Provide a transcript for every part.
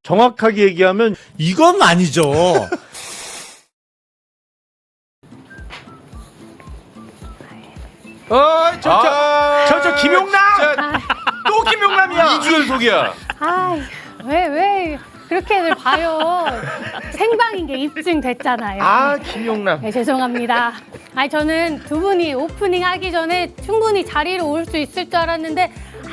정확하게 얘기하면 이건 아니죠. 저 김용남! 또 김용남이야! 2주 연속이야. 아, 왜 그렇게들 봐요. 생방인 게 입증됐잖아요. 아, 김용남. 네, 죄송합니다. 아니, 저는 두 분이 오프닝 하기 전에 충분히 자리로 올 수 있을 줄 알았는데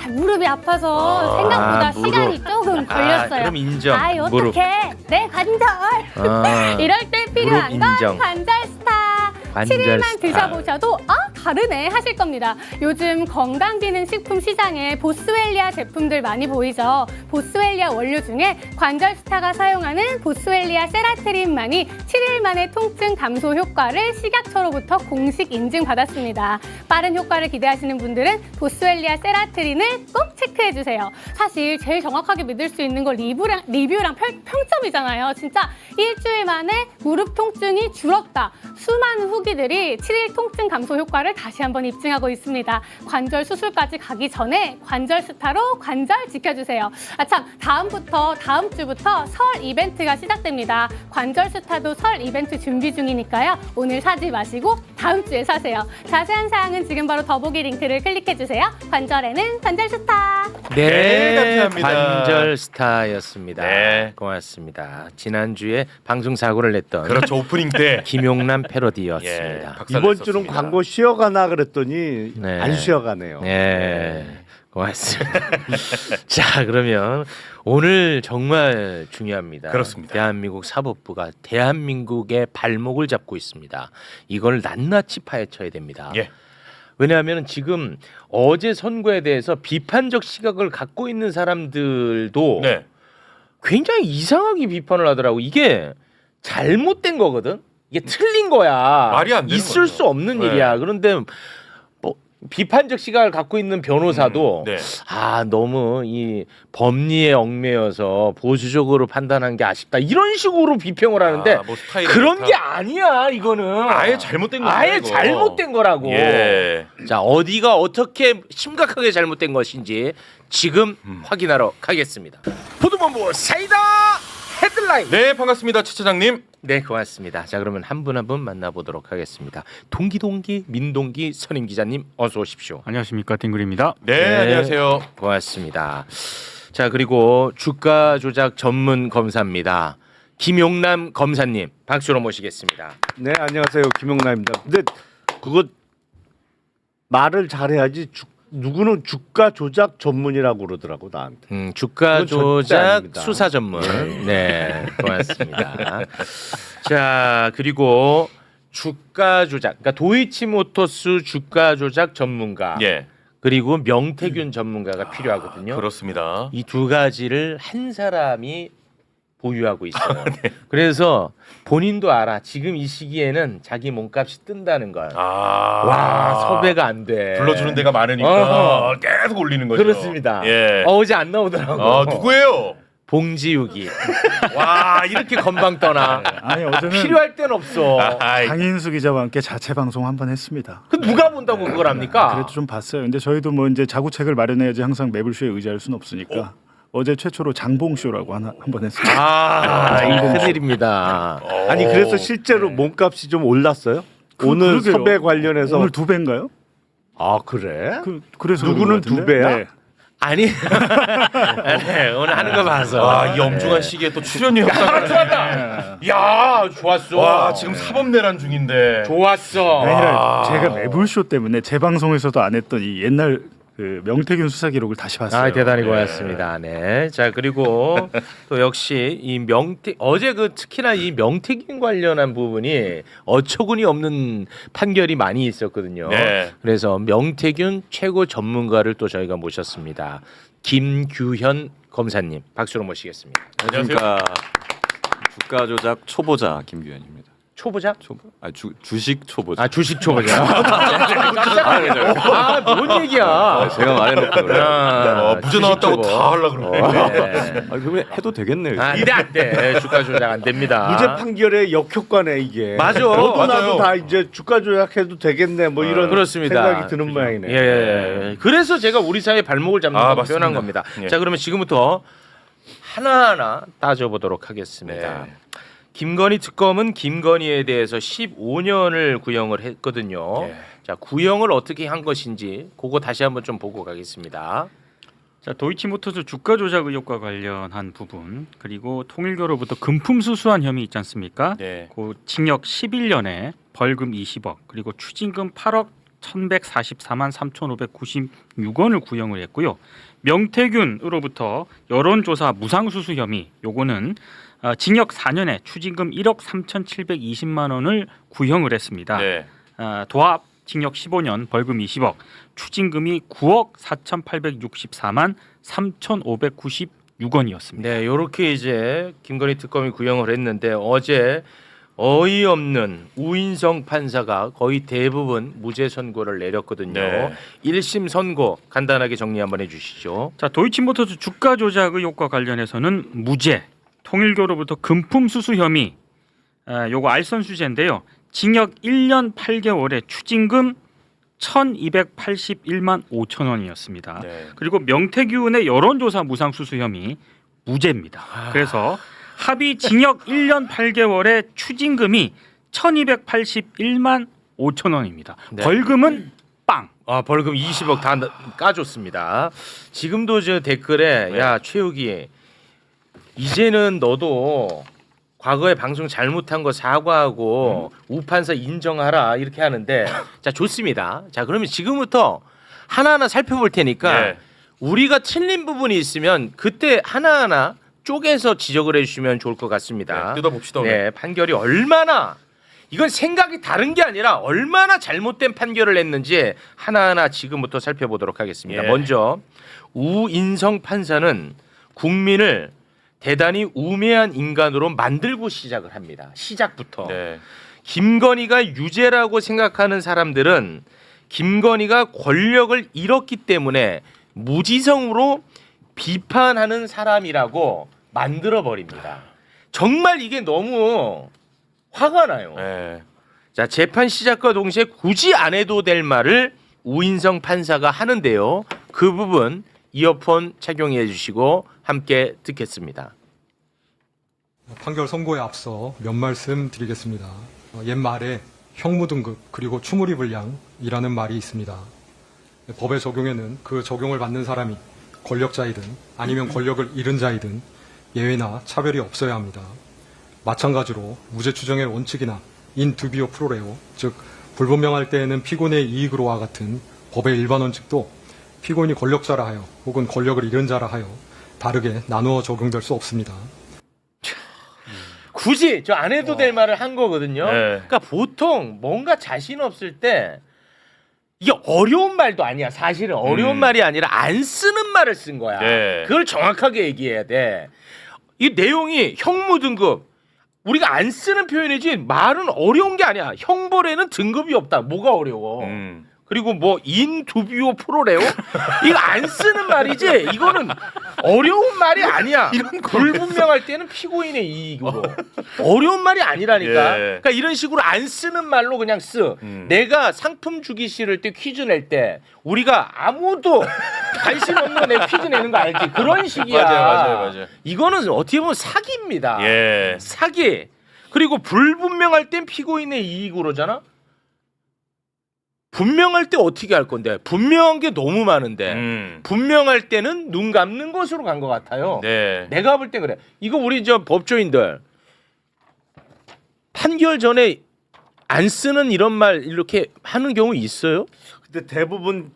무릎이 아파서 생각보다 무릎. 시간이 조금 걸렸어요. 그럼 인정. 아이, 무릎. 어떡해. 내 관절. 이럴 때 필요한 무릎 인정. 건 관절 스타. 관절 7일만 스타. 드셔보셔도 다르네 하실 겁니다. 요즘 건강기능식품 시장에 보스웰리아 제품들 많이 보이죠. 보스웰리아 원료 중에 관절 스타가 사용하는 보스웰리아 세라트린만이 7일 만에 통증 감소 효과를 식약처로부터 공식 인증받았습니다. 빠른 효과를 기대하시는 분들은 보스웰리아 세라트린을 꼭 체크해주세요. 사실 제일 정확하게 믿을 수 있는 건 리뷰랑 평점이잖아요. 진짜 일주일 만에 무릎 통증이 줄었다. 수많은 후기들이 7일 통증 감소 효과를 다시 한번 입증하고 있습니다. 관절 수술까지 가기 전에 관절 스타로 관절 지켜주세요. 참, 다음 주부터 설 이벤트가 시작됩니다. 관절 스타도 설 이벤트 준비 중이니까요. 오늘 사지 마시고 다음 주에 사세요. 자세한 사항은 지금 바로 더보기 링크를 클릭해주세요. 관절에는 관절 스타. 네, 감사합니다. 관절 스타였습니다. 네. 고맙습니다. 지난주에 방송 사고를 냈던 그렇죠. 오프닝 때. 김용남 패러디였습니다. 이번 주는 광고 쉬어가나 그랬더니 네. 안 쉬어가네요. 네, 고맙습니다. 자, 그러면 오늘 정말 중요합니다. 그렇습니다. 대한민국 사법부가 대한민국의 발목을 잡고 있습니다. 이걸 낱낱이 파헤쳐야 됩니다. 예. 왜냐하면 지금 어제 선거에 대해서 비판적 시각을 갖고 있는 사람들도 네. 굉장히 이상하게 비판을 하더라고. 이게 잘못된 거거든. 이게 틀린 거야. 말이 안 되는 있을 거죠. 수 없는 네. 일이야. 그런데 뭐 비판적 시각을 갖고 있는 변호사도 네. 너무 이 법리에 얽매여서 보수적으로 판단한 게 아쉽다. 이런 식으로 비평을 하는데 뭐 스타일이 그런 좋다. 게 아니야. 이거는 아예 잘못된 거죠. 아예 잘못된 거라고. 예. 자, 어디가 어떻게 심각하게 잘못된 것인지 지금 확인하러 가겠습니다. 보도본부 사이다 헤드라인. 네, 반갑습니다. 최 차장님. 네, 고맙습니다. 자, 그러면 한 분 한 분 만나보도록 하겠습니다. 동기 민동기 선임 기자님 어서 오십시오. 안녕하십니까, 딩글입니다. 네, 안녕하세요. 고맙습니다. 자, 그리고 주가 조작 전문 검사입니다. 김용남 검사님 박수로 모시겠습니다. 네, 안녕하세요. 김용남입니다. 근데 그거 말을 잘해야지. 누구는 주가 조작 전문이라고 그러더라고 나한테. 주가 그건 절대 조작 아닙니다. 수사 전문. 네, 고맙습니다. 자, 그리고 주가 조작, 그러니까 도이치모터스 주가 조작 전문가, 예. 그리고 명태균 전문가가 필요하거든요. 그렇습니다. 이 두 가지를 한 사람이 보유하고 있어요. 그래서 본인도 알아. 지금 이 시기에는 자기 몸값이 뜬다는 걸. 와, 섭외가 안 돼. 불러주는 데가 많으니까 계속 올리는 거죠. 그렇습니다. 예. 어제 안 나오더라고. 누구예요? 봉지욱이. 와, 이렇게 건방 떠나. 아니 어제는 필요할 땐 없어. 강인수 기자와 함께 자체 방송 한번 했습니다. 그 누가 본다고 그걸 합니까? 그래도 좀 봤어요. 근데 저희도 뭐 이제 자구책을 마련해야지 항상 매불쇼에 의지할 수는 없으니까 어제 최초로 장봉쇼라고 한번 했습니다. 이 큰일입니다. 아니 그래서 실제로 몸값이 좀 올랐어요? 오늘 그러게요. 섭외 관련해서 오늘 2배인가요? 아 그래? 그래서 누구는 그런 것 2배야? 같은데? 네. 아니, 네, 오늘 하는 거 봐서. 와, 이 엄중한 시기에 또 출연료 협상을. 좋았다. 야, 좋았어. 와, 지금 사법 내란 중인데. 좋았어. 아니라 제가 매불쇼 때문에 제 방송에서도 안 했던 이 옛날 그 명태균 수사 기록을 다시 봤어요. 대단히 고맙습니다. 네. 자, 그리고 또 역시 이 어제 특히나 이 명태균 관련한 부분이 어처구니 없는 판결이 많이 있었거든요. 네. 그래서 명태균 최고 전문가를 또 저희가 모셨습니다. 김규현 검사님 박수로 모시겠습니다. 안녕하십니까. 주가 조작 초보자 김규현입니다. 초보자? 주식 초보자. 주식 초보자. 뭔 얘기야? 제가 말해놓고 그래요. 무죄 나왔다고 다 하려고 그러네. 그러면 해도 되겠네요. 안 돼. 주가 조작 안 됩니다. 무죄 판결의 역효과네 이게. 맞아. 너도 맞아요. 나도 다 이제 주가 조작해도 되겠네 뭐 이런 그렇습니다. 생각이 드는 모양이네. 예. 그래서 제가 우리 사회 발목을 잡는 거 맞습니다. 표현한 겁니다. 예. 자, 그러면 지금부터 하나하나 따져보도록 하겠습니다. 네. 김건희 특검은 김건희에 대해서 15년을 구형을 했거든요. 네. 자, 구형을 어떻게 한 것인지 그거 다시 한번 좀 보고 가겠습니다. 자, 도이치모터스 주가 조작 의혹과 관련한 부분, 그리고 통일교로부터 금품 수수한 혐의 있지 않습니까? 네. 그 징역 11년에 벌금 20억, 그리고 추징금 8억 1,144만 3,596원을 구형을 했고요. 명태균으로부터 여론조사 무상수수 혐의, 요거는 징역 4년에 추징금 1억 3,720만 원을 구형을 했습니다. 네. 도합 징역 15년, 벌금 20억, 추징금이 9억 4,864만 3,596원이었습니다. 네, 이렇게 이제 김건희 특검이 구형을 했는데 어제 어이없는 우인성 판사가 거의 대부분 무죄 선고를 내렸거든요. 네. 1심 선고 간단하게 정리 한번 해주시죠. 자, 도이치모터스 주가 조작 의혹과 관련해서는 무죄, 통일교로부터 금품 수수 혐의, 요거 알선수재인데요. 징역 1년 8개월에 추징금 1,281만 5천 원이었습니다. 네. 그리고 명태균의 여론조사 무상수수 혐의 무죄입니다. 그래서 합의 징역 1년 8개월에 추징금이 1,281만 5천 원입니다. 네. 벌금은 빵. 벌금 20억 다 까줬습니다. 지금도 저 댓글에 네. 야 최욱이 이제는 너도 과거에 방송 잘못한 거 사과하고 우판사 인정하라 이렇게 하는데 자 좋습니다. 자 그러면 지금부터 하나하나 살펴볼 테니까 네. 우리가 틀린 부분이 있으면 그때 하나하나 쪼개서 지적을 해주시면 좋을 것 같습니다. 네, 뜯어봅시다. 네, 판결이 얼마나 이건 생각이 다른 게 아니라 얼마나 잘못된 판결을 했는지 하나하나 지금부터 살펴보도록 하겠습니다. 예. 먼저 우인성 판사는 국민을 대단히 우매한 인간으로 만들고 시작을 합니다. 시작부터. 네. 김건희가 유죄라고 생각하는 사람들은 김건희가 권력을 잃었기 때문에 무지성으로 비판하는 사람이라고 만들어 버립니다. 정말 이게 너무 화가 나요. 네. 자, 재판 시작과 동시에 굳이 안 해도 될 말을 우인성 판사가 하는데요. 그 부분 이어폰 착용해 주시고 함께 듣겠습니다. 판결 선고에 앞서 몇 말씀 드리겠습니다. 옛말에 형무등급 그리고 추무리불량이라는 말이 있습니다. 법의 적용에는 그 적용을 받는 사람이 권력자이든 아니면 권력을 잃은 자이든 예외나 차별이 없어야 합니다. 마찬가지로 무죄 추정의 원칙이나 인 두비오 프로레오, 즉 불분명할 때에는 피고인의 이익으로와 같은 법의 일반 원칙도 피고인이 권력자라 하여 혹은 권력을 잃은 자라 하여 다르게 나누어 적용될 수 없습니다. 굳이 저 안 해도 될 말을 한 거거든요. 네. 그러니까 보통 뭔가 자신 없을 때 이게 어려운 말도 아니야. 사실은 어려운 말이 아니라 안 쓰는 말을 쓴 거야. 네. 그걸 정확하게 얘기해야 돼. 이 내용이 형무등급 우리가 안 쓰는 표현이지 말은 어려운 게 아니야. 형벌에는 등급이 없다. 뭐가 어려워? 그리고 뭐 인두비오 프로레오 이거 안 쓰는 말이지. 이거는 어려운 말이 아니야. 불분명할 때는 피고인의 이익으로 어려운 말이 아니라니까. 예. 그러니까 이런 식으로 안 쓰는 말로 그냥 쓰. 내가 상품 주기 싫을 때 퀴즈 낼 때 우리가 아무도 관심 없는 내 퀴즈 내는 거 알지? 그런 식이야. 맞아요. 이거는 어떻게 보면 사기입니다. 예. 사기. 그리고 불분명할 땐 피고인의 이익으로잖아. 분명할 때 어떻게 할 건데? 분명한 게 너무 많은데 분명할 때는 눈 감는 것으로 간 것 같아요. 네. 내가 볼 때 그래. 이거 우리 저 법조인들 판결 전에 안 쓰는 이런 말 이렇게 하는 경우 있어요? 근데 대부분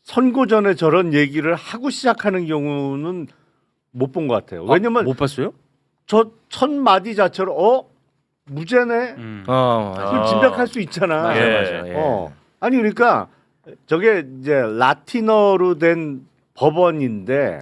선고 전에 저런 얘기를 하고 시작하는 경우는 못 본 것 같아요. 왜냐면 못 봤어요? 저 첫 마디 자체로 무죄네. 그걸 짐작할 수 있잖아. 맞아, 예. 맞아. 예. 아니 그러니까 저게 이제 라틴어로 된 법원인데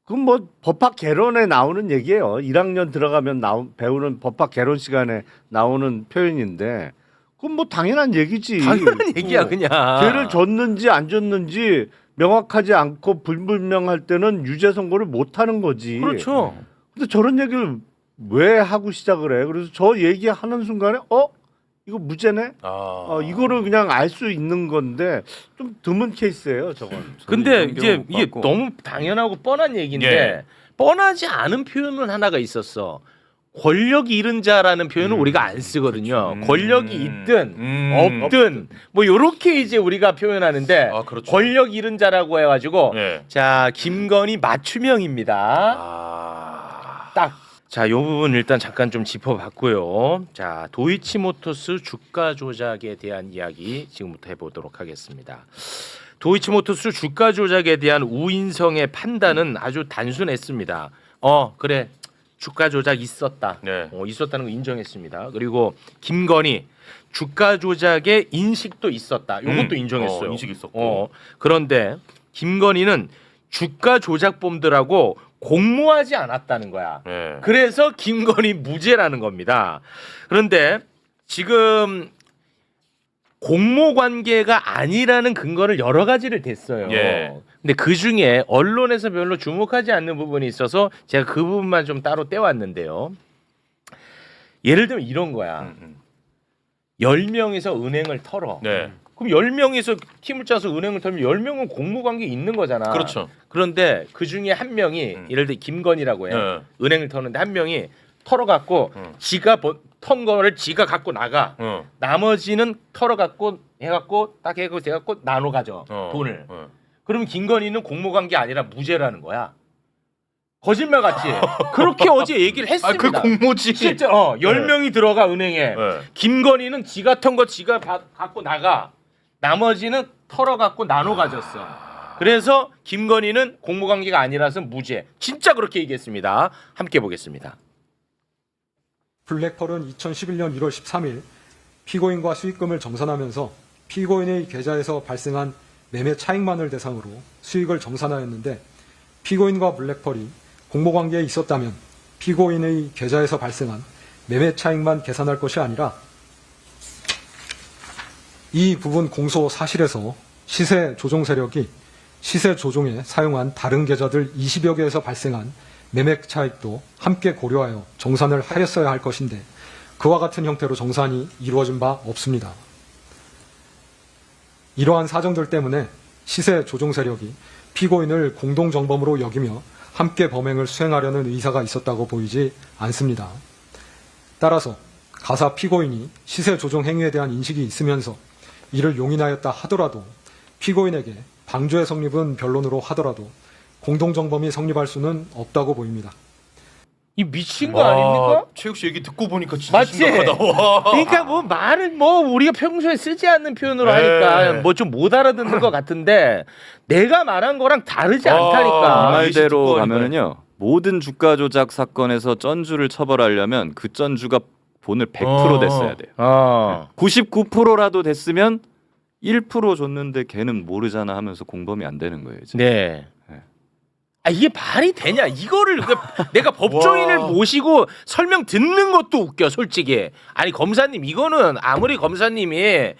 그건 뭐 법학 개론에 나오는 얘기예요. 1학년 들어가면 배우는 법학 개론 시간에 나오는 표현인데 그건 뭐 당연한 얘기지. 당연한 얘기야 그냥. 죄를 줬는지 안 줬는지 명확하지 않고 불분명할 때는 유죄 선고를 못 하는 거지. 그렇죠. 근데 저런 얘기를 왜 하고 시작을 해? 그래서 저 얘기하는 순간에 이거 무죄네? 이거를 그냥 알 수 있는 건데 좀 드문 케이스예요, 저건. 근데 이런 이제 경우 이게 많고. 너무 당연하고 뻔한 얘기인데 예. 뻔하지 않은 표현은 하나가 있었어. 권력이 잃은 자라는 표현은 우리가 안 쓰거든요. 권력이 있든 없든 뭐 요렇게 이제 우리가 표현하는데 아, 그렇죠. 권력 잃은 자라고 해가지고 네. 자 김건희 맞춤형입니다. 딱. 자, 요 부분 일단 잠깐 좀 짚어봤고요. 자, 도이치모터스 주가 조작에 대한 이야기 지금부터 해보도록 하겠습니다. 도이치모터스 주가 조작에 대한 우인성의 판단은 아주 단순했습니다. 그래. 주가 조작 있었다. 네. 있었다는 거 인정했습니다. 그리고 김건희 주가 조작의 인식도 있었다. 이것도 인정했어요. 인식 있었고. 그런데 김건희는 주가 조작범들하고 공모하지 않았다는 거야. 네. 그래서 김건희 무죄라는 겁니다. 그런데 지금 공모 관계가 아니라는 근거를 여러 가지를 댔어요. 예. 근데 그 중에 언론에서 별로 주목하지 않는 부분이 있어서 제가 그 부분만 좀 따로 떼왔는데요. 예를 들면 이런 거야. 10명에서 은행을 털어. 네. 그럼 10명에서 팀을 짜서 은행을 털면 10명은 공모 관계 있는 거잖아. 그렇죠. 그런데 그 중에 한 명이 예를 들어 김건희라고 해. 네. 은행을 터는데 한 명이 털어갖고 지가 턴 거를 지가 갖고 나가. 나머지는 털어갖고 해갖고 딱 해갖고 나눠 가져 돈을. 그러면 김건희는 공모관계 아니라 무죄라는 거야. 거짓말 같지? 그렇게 어제 얘기를 했습니다. 그 공모지. 실제 10명이 들어가 은행에. 네. 김건희는 지가 턴 거 지가 갖고 나가. 나머지는 털어갖고 나눠 가졌어. 그래서 김건희는 공모관계가 아니라서 무죄. 진짜 그렇게 얘기했습니다. 함께 보겠습니다. 블랙펄은 2011년 1월 13일 피고인과 수익금을 정산하면서 피고인의 계좌에서 발생한 매매 차익만을 대상으로 수익을 정산하였는데 피고인과 블랙펄이 공모관계에 있었다면 피고인의 계좌에서 발생한 매매 차익만 계산할 것이 아니라 이 부분 공소 사실에서 시세 조종 세력이 시세 조종에 사용한 다른 계좌들 20여 개에서 발생한 매매 차익도 함께 고려하여 정산을 하였어야 할 것인데 그와 같은 형태로 정산이 이루어진 바 없습니다. 이러한 사정들 때문에 시세 조종 세력이 피고인을 공동정범으로 여기며 함께 범행을 수행하려는 의사가 있었다고 보이지 않습니다. 따라서 가사 피고인이 시세 조종 행위에 대한 인식이 있으면서 이를 용인하였다 하더라도 피고인에게 방조의 성립은 변론으로 하더라도 공동정범이 성립할 수는 없다고 보입니다. 이 미친 거 아닙니까? 최욱 씨 얘기 듣고 보니까 진짜 맞지? 심각하다. 와. 그러니까 뭐 말은 뭐 우리가 평소에 쓰지 않는 표현으로 네. 하니까 뭐 좀 못 알아듣는 것 같은데 내가 말한 거랑 다르지 이 않다니까. 말대로 듣고 가면은요. 모든 주가 조작 사건에서 전주를 처벌하려면 그 전주가 돈을 100% 냈어야 돼요. 99%라도 됐으면 1% 줬는데 걔는 모르잖아 하면서 공범이 안 되는 거예요. 이제. 네. 네. 이게 말이 되냐? 이거를 내가 법조인을 모시고 설명 듣는 것도 웃겨, 솔직히. 아니 검사님 이거는 아무리 검사님이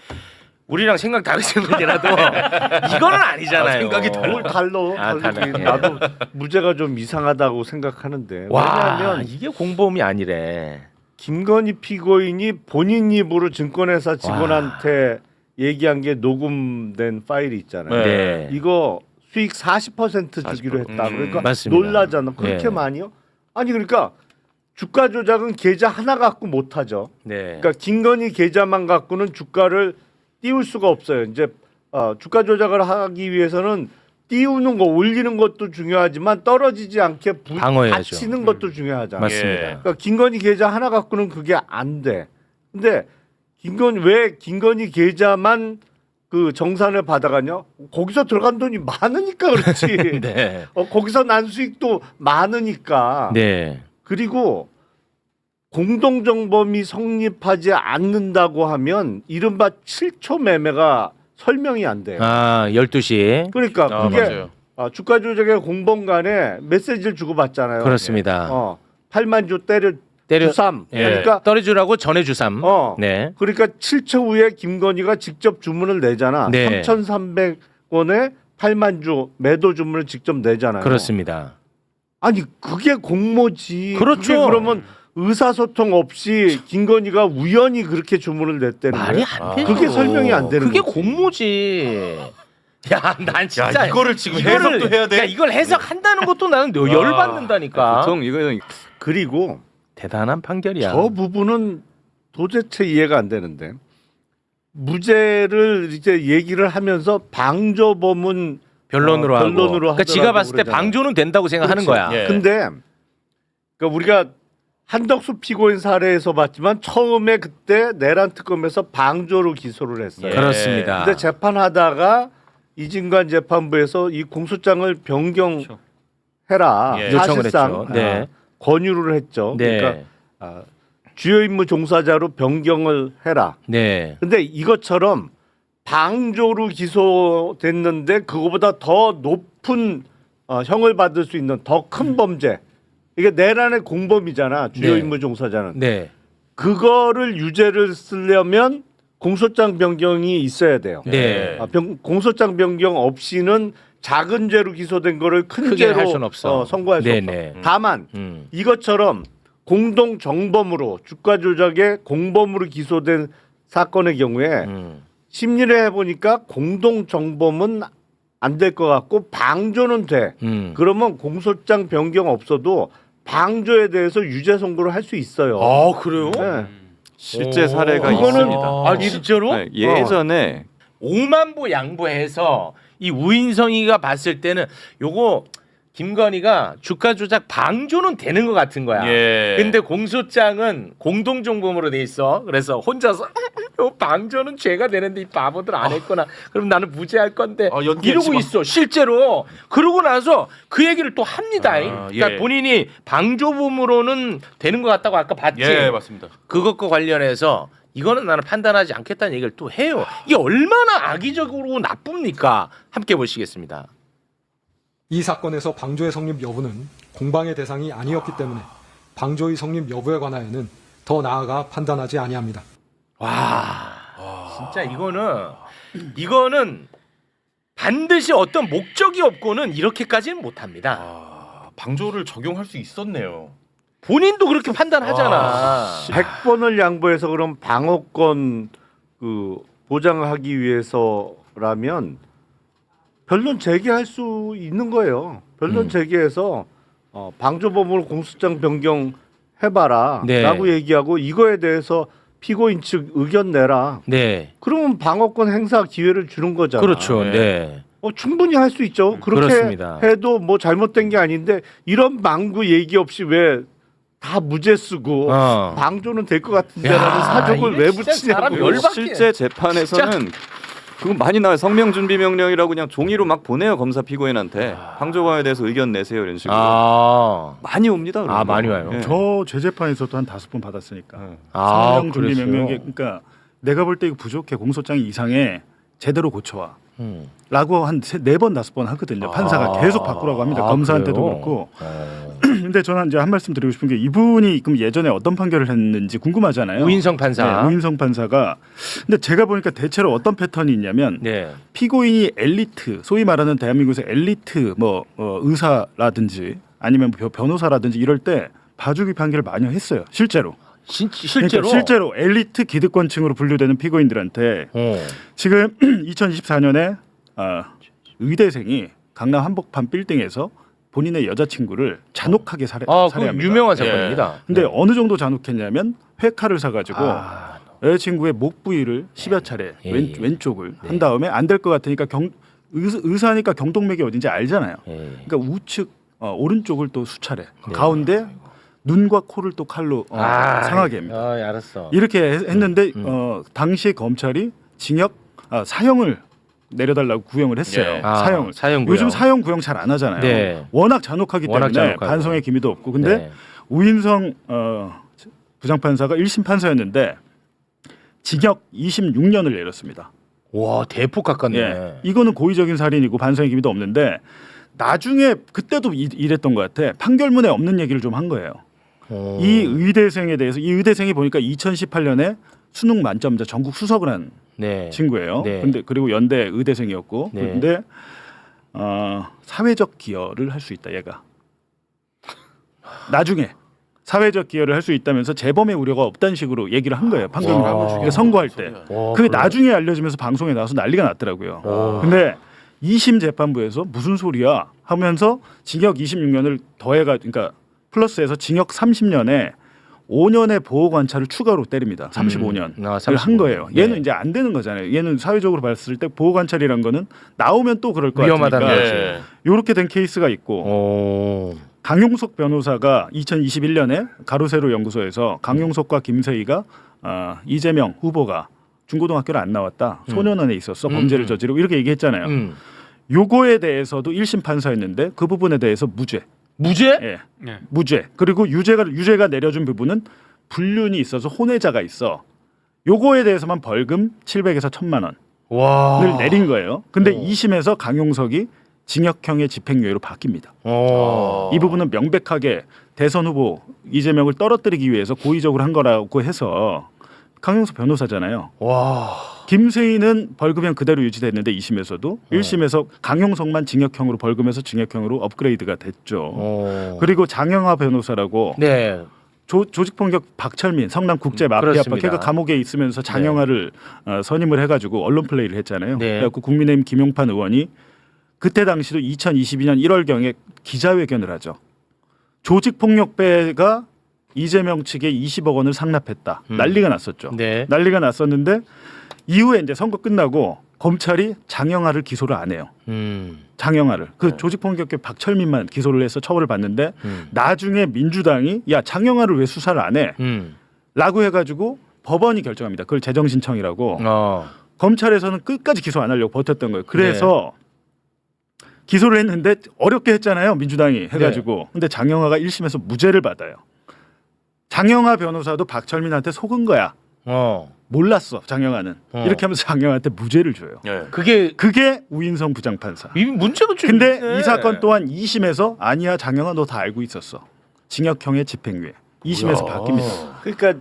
우리랑 생각 다르신 분이라도 이거는 아니잖아요. 생각이 달라. 뭘 달라? 다르게. 나도 무죄가 좀 이상하다고 생각하는데. 와, 왜냐하면 이게 공범이 아니래. 김건희 피고인이 본인 입으로 증권회사 직원한테 얘기한 게 녹음된 파일이 있잖아요. 네. 이거 수익 40% 주기로 했다. 그러니까 맞습니다. 놀라잖아. 그렇게 네. 많이요? 아니 그러니까 주가 조작은 계좌 하나 갖고 못 하죠. 네. 그러니까 김건희 계좌만 갖고는 주가를 띄울 수가 없어요. 이제 주가 조작을 하기 위해서는 띄우는 거, 올리는 것도 중요하지만 떨어지지 않게 방어해야죠. 받치는 것도 중요하잖아. 맞습니다. 그러니까 김건희 계좌 하나 갖고는 그게 안 돼. 근데 왜 김건희 계좌만 그 정산을 받아가냐? 거기서 들어간 돈이 많으니까 그렇지. 네. 거기서 난 수익도 많으니까. 네. 그리고 공동정범이 성립하지 않는다고 하면 이른바 7초 매매가 설명이 안 돼요. 12시. 그러니까 그게 맞아요. 주가 조작의 공범 간에 메시지를 주고받잖아요. 그렇습니다. 8만 주 때려 주삼. 예. 그러니까 떨어주라고 전해주삼. 네. 그러니까 7초 후에 김건희가 직접 주문을 내잖아. 네. 3,300원에 8만 주 매도 주문을 직접 내잖아요. 그렇습니다. 아니 그게 공모지. 그렇죠. 그게 그러면 의사소통 없이 김건희가 우연히 그렇게 주문을 냈다는 말이 거예요? 안 되죠. 그게 설명이 안 되는 그게 거지. 공모지. 야, 난 진짜 이거를 지금 해석도 해야 돼? 야, 이걸 해석한다는 것도 나는 열받는다니까. 보통 이거는 그리고 대단한 판결이야. 저 부분은 도대체 이해가 안 되는데 무죄를 이제 얘기를 하면서 방조범은 변론으로 하고. 변론으로 그러니까 지가 하더라고 봤을 때 그러잖아. 방조는 된다고 생각하는 그렇죠. 거야. 예. 근데 그러니까 우리가 한덕수 피고인 사례에서 봤지만 처음에 그때 내란 특검에서 방조로 기소를 했어요. 예. 그렇습니다. 근데 재판하다가 이진관 재판부에서 이 공소장을 변경해라 예. 요청을 사실상 했죠. 네. 권유를 했죠. 네. 그러니까 주요 임무 종사자로 변경을 해라. 네. 근데 이것처럼 방조로 기소됐는데 그거보다 더 높은 형을 받을 수 있는 더 큰 범죄. 이게 내란의 공범이잖아. 주요 네. 임무 종사자는. 네. 그거를 유죄를 쓰려면 공소장 변경이 있어야 돼요. 네. 공소장 변경 없이는 작은 죄로 기소된 거를 큰 크게 죄로 할 수는 없어. 선고할 수 네네. 없어. 다만 음. 이것처럼 공동 정범으로 주가 조작의 공범으로 기소된 사건의 경우에 심리를 해보니까 공동 정범은 안 될 것 같고 방조는 돼. 그러면 공소장 변경 없어도 방조에 대해서 유죄 선고를 할 수 있어요. 아, 그래요? 네. 실제 사례가 그거는- 있습니다. 아, 진짜로? 네, 예전에 5만 보 양보해서 이 우인성이가 봤을 때는 요거 김건희가 주가 조작 방조는 되는 것 같은 거야. 예. 근데 공소장은 공동정범으로 돼 있어. 그래서 혼자서 요 방조는 죄가 되는데 이 바보들 안 했구나. 그럼 나는 무죄할 건데 이러고 연기했지만. 있어. 실제로. 그러고 나서 그 얘기를 또 합니다. 그러니까 예. 본인이 방조범으로는 되는 것 같다고 아까 봤지. 예, 맞습니다. 그것과 관련해서 이거는 나는 판단하지 않겠다는 얘기를 또 해요. 이게 얼마나 악의적으로 나쁩니까? 함께 보시겠습니다. 이 사건에서 방조의 성립 여부는 공방의 대상이 아니었기 때문에 방조의 성립 여부에 관하여는 더 나아가 판단하지 아니합니다. 와, 진짜 이거는 반드시 어떤 목적이 없고는 이렇게까지는 못합니다. 방조를 적용할 수 있었네요. 본인도 그렇게 판단하잖아. 100번을 양보해서 그럼 방어권 보장하기 위해서라면 변론 제기할 수 있는 거예요. 변론 제기해서 방조범으로 공소장 변경 해봐라 네. 라고 얘기하고 이거에 대해서 피고인 측 의견 내라. 네, 그러면 방어권 행사 기회를 주는 거잖아. 그렇죠. 네, 충분히 할 수 있죠. 그렇게 그렇습니다. 해도 뭐 잘못된 게 아닌데 이런 망구 얘기 없이 왜 다 무죄 쓰고 방조는 될 것 같은데라는 야, 사족을 이거 왜 진짜 사람 붙이냐고. 열받게. 실제 재판에서는 그거 많이 나와요. 성명 준비 명령이라고 그냥 종이로 막 보내요. 검사 피고인한테 방조범에 대해서 의견 내세요 이런 식으로 많이 옵니다. 그런 거. 많이 와요. 예. 저 재판에서도 한 5번 받았으니까. 아, 성명 준비 그랬어요? 명령에 그러니까 내가 볼 때 이거 부족해. 공소장 이상에 제대로 고쳐와. 라고 한 4번 5번 하거든요. 판사가 계속 바꾸라고 합니다. 검사한테도 그래요? 그렇고. 근데 저는 이제 한 말씀 드리고 싶은 게 이분이 그럼 예전에 어떤 판결을 했는지 궁금하잖아요. 우인성 판사. 네, 우인성 판사가. 근데 제가 보니까 대체로 어떤 패턴이 있냐면 네. 피고인이 엘리트, 소위 말하는 대한민국에서 엘리트 의사라든지 아니면 변호사라든지 이럴 때 봐주기 판결을 많이 했어요. 실제로. 실제로? 그러니까 실제로 엘리트 기득권층으로 분류되는 피고인들한테 지금 2024년에 의대생이 강남 한복판 빌딩에서 본인의 여자친구를 잔혹하게 그 살해합니다. 유명한 사건입니다. 근데 어느 정도 잔혹했냐면 회칼을 사가지고 여자친구의 목 부위를 10여 차례 예, 왼쪽을 한 다음에 안 될 것 같으니까 의사니까 경동맥이 어딘지 알잖아요. 예. 그러니까 우측 오른쪽을 또 수차례 가운데 눈과 코를 또 칼로 상하게 합니다. 알았어. 이렇게 했는데 당시 검찰이 징역 사형을 내려달라고 구형을 했어요. 예. 사형을. 사형 요즘 사형 구형 잘 안 하잖아요. 네. 워낙 잔혹하기 워낙 때문에 잔혹하고. 반성의 기미도 없고. 근데 네. 우인성 부장판사가 1심 판사였는데 징역 26년을 내렸습니다. 와, 대폭 깎았네. 예. 이거는 고의적인 살인이고 반성의 기미도 없는데 나중에 그때도 이랬던 것 같아. 판결문에 없는 얘기를 좀 한 거예요. 이 의대생에 대해서 이 의대생이 보니까 2018년에 수능 만점자 전국 수석을 한 네. 친구예요. 네. 근데 그리고 연대 의대생이었고 네. 근데 사회적 기여를 할 수 있다 얘가. 나중에 사회적 기여를 할 수 있다면서 재범의 우려가 없다는 식으로 얘기를 한 거예요. 판결을 선고할 때. 그게 나중에 알려지면서 방송에 나와서 난리가 났더라고요. 근데 2심 재판부에서 무슨 소리야 하면서 징역 26년을 더해가 그러니까 플러스해서 징역 30년에 5년의 보호 관찰을 추가로 때립니다. 35년을 한 거예요. 얘는 네. 이제 안 되는 거잖아요. 얘는 사회적으로 봤을 때 보호 관찰이란 거는 나오면 또 그럴 거 위험하다는 같으니까 거지. 이렇게 된 케이스가 있고 오. 강용석 변호사가 2021년에 가로세로 연구소에서 강용석과 김세희가 이재명 후보가 중고등학교를 안 나왔다. 소년원에 있었어. 범죄를 저지르고 이렇게 얘기했잖아요. 요거에 대해서도 1심 판사였는데 그 부분에 대해서 무죄. 무죄? 예. 네. 무죄. 그리고 유죄가 내려준 부분은 불륜이 있어서 혼외자가 있어. 요거에 대해서만 벌금 700에서 1000만 원을 와. 내린 거예요. 근데 2심에서 강용석이 징역형의 집행유예로 바뀝니다. 이 부분은 명백하게 대선 후보 이재명을 떨어뜨리기 위해서 고의적으로 한 거라고 해서 강용석 변호사잖아요. 와. 김세희는 벌금형 그대로 유지됐는데 2심에서도 1심에서 강용석만 징역형으로 벌금에서 징역형으로 업그레이드가 됐죠. 그리고 장영하 변호사라고 네. 조직폭력 박철민 성남 국제 마피아파 그렇습니다. 걔가 감옥에 있으면서 장영하를 선임을 해가지고 언론 플레이를 했잖아요. 네. 그래갖고 국민의힘 김용판 의원이 그때 당시도 2022년 1월경에 기자회견을 하죠. 조직폭력배가 이재명 측에 20억 원을 상납했다. 난리가 났었죠. 네. 난리가 났었는데 이후에 이제 선거 끝나고 검찰이 장영하를 기소를 안 해요. 장영하를 그 조직폭력배 박철민만 기소를 해서 처벌을 받는데 나중에 민주당이 야 장영하를 왜 수사를 안 해? 라고 해가지고 법원이 결정합니다. 그걸 제정신청이라고. 검찰에서는 끝까지 기소 안 하려고 버텼던 거예요. 그래서 기소를 했는데 어렵게 했잖아요. 민주당이 해가지고. 근데 장영하가 1심에서 무죄를 받아요. 장영하 변호사도 박철민한테 속은 거야. 몰랐어 장영하는. 이렇게 하면서 장영하한테 무죄를 줘요. 그게 우인성 부장판사. 이 문제가 좀 근데 있네. 이 사건 또한 2심에서 아니야 장영하 너 다 알고 있었어. 징역형의 집행유예. 2심에서 바뀝니다. 그러니까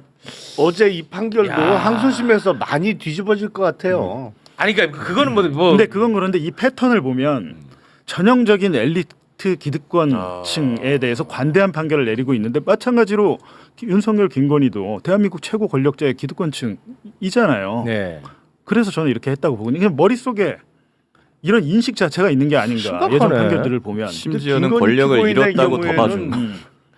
어제 이 판결도 야. 항소심에서 많이 뒤집어질 것 같아요. 아니 그러니까 그거는 뭐 근데 그건 그런데 이 패턴을 보면 전형적인 엘리트 기득권층에 대해서 관대한 판결을 내리고 있는데 마찬가지로 윤석열 김건희도 대한민국 최고 권력자의 기득권층이잖아요. 네. 그래서 저는 이렇게 했다고 보거든요. 그냥 머릿속에 이런 인식 자체가 있는 게 아닌가. 심각하네. 예전 판결들을 보면. 심지어는 김건희 권력을 피고인의 잃었다고 더 경우에는 봐준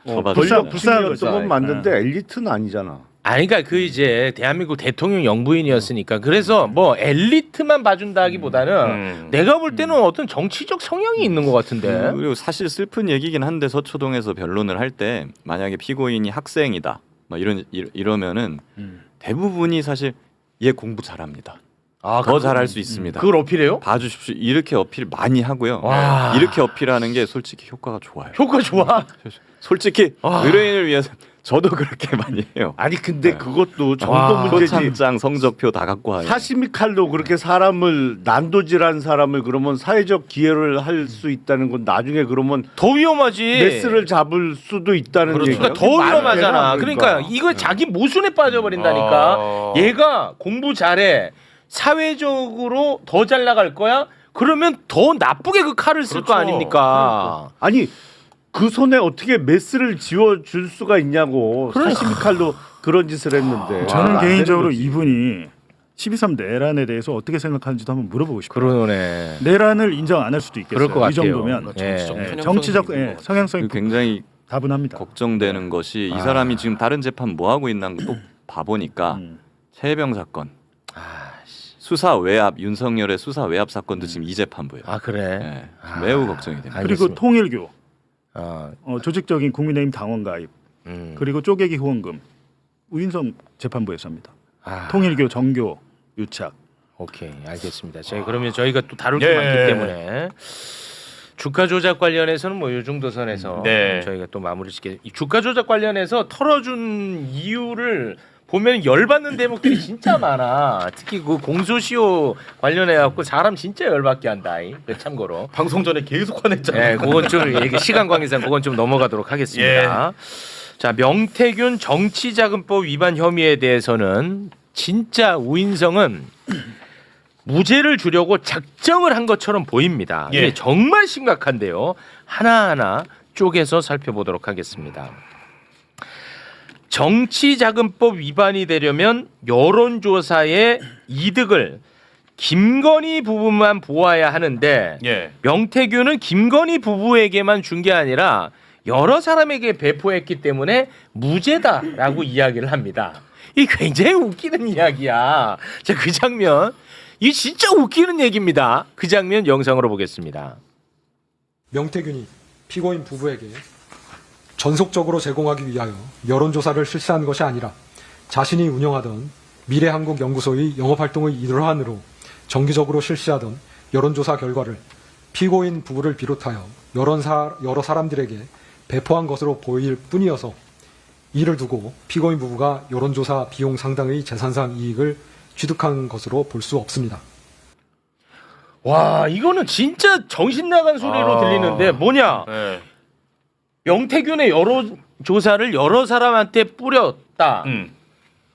더 불쌍한 봐준 거죠. 불쌍했던 건 맞는데 엘리트는 아니잖아. 아니 그러니까 그 이제 대한민국 대통령 영부인이었으니까 그래서 뭐 엘리트만 봐준다기보다는 내가 볼 때는 어떤 정치적 성향이 있는 것 같은데. 그리고 사실 슬픈 얘기긴 한데 서초동에서 변론을 할 때 만약에 피고인이 학생이다 막 이러면은 대부분이 사실 얘 공부 잘합니다. 더 잘할 수 있습니다. 그걸 어필해요? 봐주십시오. 이렇게 어필 많이 하고요. 와. 이렇게 어필하는 게 솔직히 효과가 좋아요. 효과 좋아. 솔직히 의뢰인을 위해서 저도 그렇게 많이 해요. 아니 근데 그것도 정도 와. 문제지. 표창장 성적표 다 갖고 와요. 사시미 칼로 그렇게 사람을 난도질한 사람을 그러면 사회적 기회를 할 수 있다는 건 나중에 그러면 더 위험하지. 메스를 잡을 수도 있다는 그렇죠. 얘기가 그러니까 더 위험하잖아. 그러니까 이거 자기 모순에 빠져버린다니까. 얘가 공부 잘해. 사회적으로 더 잘 나갈 거야. 그러면 더 나쁘게 그 칼을 쓸 거 아닙니까? 아니 그 손에 어떻게 메스를 지워줄 수가 있냐고. 사시미 칼로 그런 짓을 했는데. 저는 안 개인적으로 되는 거지. 이분이 12.3 내란에 대해서 어떻게 생각하는지도 한번 물어보고 싶어요. 그러네. 내란을 인정 안 할 수도 있겠어요. 그럴 것 이 같아요. 정도면 예. 정치적 성향성이 굉장히 다분합니다. 걱정되는 것이 이 사람이 지금 다른 재판 뭐 하고 있나 또 봐보니까 최혜병 사건, 수사 외압 윤석열의 수사 외압 사건도 지금 이 재판부예요. 아 그래. 네, 매우 걱정이 됩니다. 그리고 알겠습니다. 통일교, 아, 조직적인 국민의힘 당원 가입, 그리고 쪼개기 후원금 우인성 재판부에서 합니다. 아, 통일교 정교 유착. 오케이 알겠습니다. 그러면 저희가 또 다룰 게 많기 때문에 주가 조작 관련해서는 뭐 이 정도 선에서 저희가 또 마무리 짓게. 이 주가 조작 관련해서 털어준 이유를 보면 열받는 대목들이 진짜 많아. 특히 그 공소시효 관련해 갖고 사람 진짜 열받게 한다. 그 참고로. 방송 전에 계속 화냈잖아요. 네, 그건 좀 얘기 시간 관계상 그건 좀 넘어가도록 하겠습니다. 자, 명태균 정치자금법 위반 혐의에 대해서는 진짜 우인성은 무죄를 주려고 작정을 한 것처럼 보입니다. 이게 정말 심각한데요. 하나하나 쪼개서 살펴보도록 하겠습니다. 정치자금법 위반이 되려면 여론조사의 이득을 김건희 부부만 보아야 하는데 예. 명태균은 김건희 부부에게만 준 게 아니라 여러 사람에게 배포했기 때문에 무죄다라고 이야기를 합니다. 이 굉장히 웃기는 이야기야. 자, 그 장면, 이 진짜 웃기는 얘기입니다. 그 장면 영상으로 보겠습니다. 명태균이 피고인 부부에게 전속적으로 제공하기 위하여 여론조사를 실시한 것이 아니라 자신이 운영하던 미래한국연구소의 영업활동의 일환으로 정기적으로 실시하던 여론조사 결과를 피고인 부부를 비롯하여 여러 사람들에게 배포한 것으로 보일 뿐이어서 이를 두고 피고인 부부가 여론조사 비용 상당의 재산상 이익을 취득한 것으로 볼 수 없습니다. 와, 이거는 진짜 정신 나간 소리로 들리는데 뭐냐? 예. 명태균의 여론조사를 여러 사람한테 뿌렸다.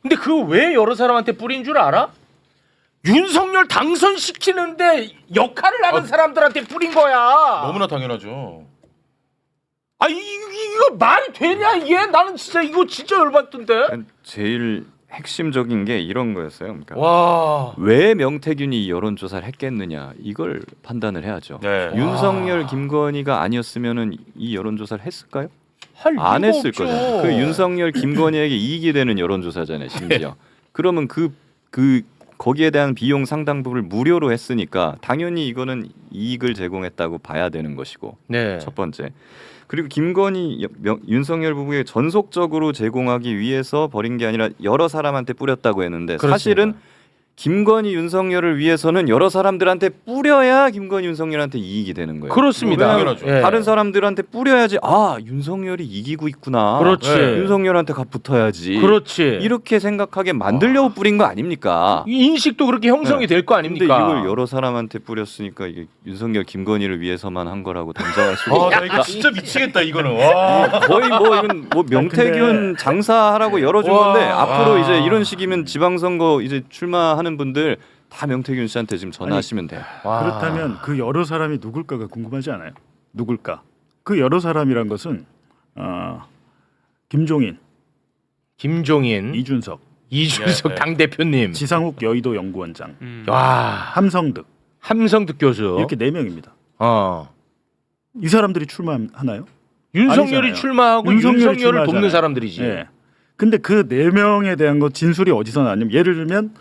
근데 그거 왜 여러 사람한테 뿌린 줄 알아? 윤석열 당선시키는데 역할을 하는 사람들한테 뿌린 거야. 너무나 당연하죠. 아, 이거 말이 되냐 이게? 나는 진짜 이거 진짜 열받던데. 제일 핵심적인 게 이런 거였어요. 그러니까 와. 왜 명태균이 이 여론조사를 했겠느냐 이걸 판단을 해야죠. 네. 윤석열, 김건희가 아니었으면은 이 여론조사를 했을까요? 할 안 이유가 했을 없죠. 거잖아요. 그 윤석열, 김건희에게 이익이 되는 여론조사잖아요. 심지어. 그러면 그 거기에 대한 비용 상당 부분을 무료로 했으니까 당연히 이거는 이익을 제공했다고 봐야 되는 것이고 네. 첫 번째. 그리고 김건희, 윤석열 부부에 전속적으로 제공하기 위해서 버린 게 아니라 여러 사람한테 뿌렸다고 했는데 그렇습니다. 사실은 김건희, 윤석열을 위해서는 여러 사람들한테 뿌려야 김건희, 윤석열한테 이익이 되는 거예요. 그렇습니다. 당연하죠. 예. 다른 사람들한테 뿌려야지 아 윤석열이 이기고 있구나. 그렇지. 윤석열한테 붙어야지. 그렇지. 이렇게 생각하게 만들려고 뿌린 거 아닙니까? 이 인식도 그렇게 형성이 될 거 근데 아닙니까? 이걸 여러 사람한테 뿌렸으니까 이게 윤석열, 김건희를 위해서만 한 거라고 단정할 수가 아, 없다. 나 이거 진짜 미치겠다 이거는. 와. 거의 뭐 이건 뭐 명태균 장사하라고 열어준 와. 건데 앞으로 이제 이런 식이면 지방선거 이제 출마하는 분들 다 명태균 씨한테 지금 전화하시면 돼요. 와. 그렇다면 그 여러 사람이 누굴까가 궁금하지 않아요? 누굴까? 그 여러 사람이란 것은 김종인, 김종인, 이준석, 이준석 예, 예. 당대표님, 지상욱 여의도 연구원장, 와, 함성득 함성득 교수. 이렇게 4명입니다. 이 이 사람들이 출마하나요? 윤석열이 아니잖아요. 출마하고 윤석열이 윤석열을 출마하잖아요. 돕는 사람들이지. 예. 근데 그 4명에 대한 거 진술이 어디서 나냐면 예를 들면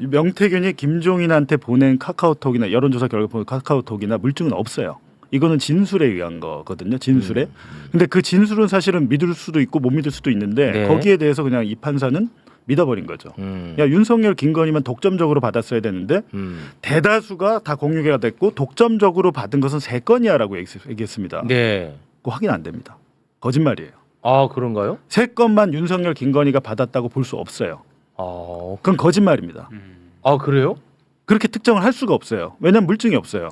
명태균이 김종인한테 보낸 카카오톡이나 여론조사 결과 보낸 카카오톡이나 물증은 없어요. 이거는 진술에 의한 거거든요. 진술에. 근데 그 진술은 사실은 믿을 수도 있고 못 믿을 수도 있는데 네. 거기에 대해서 그냥 이 판사는 믿어버린 거죠. 야 윤석열, 김건희만 독점적으로 받았어야 되는데 대다수가 다 공유가 됐고 독점적으로 받은 것은 3건이야라고 얘기했습니다. 네. 그거 확인 안 됩니다. 거짓말이에요. 아, 그런가요? 3건만 윤석열, 김건희가 받았다고 볼 수 없어요. 아, 그건 거짓말입니다. 아 그래요? 그렇게 특정을 할 수가 없어요. 왜냐하면 물증이 없어요.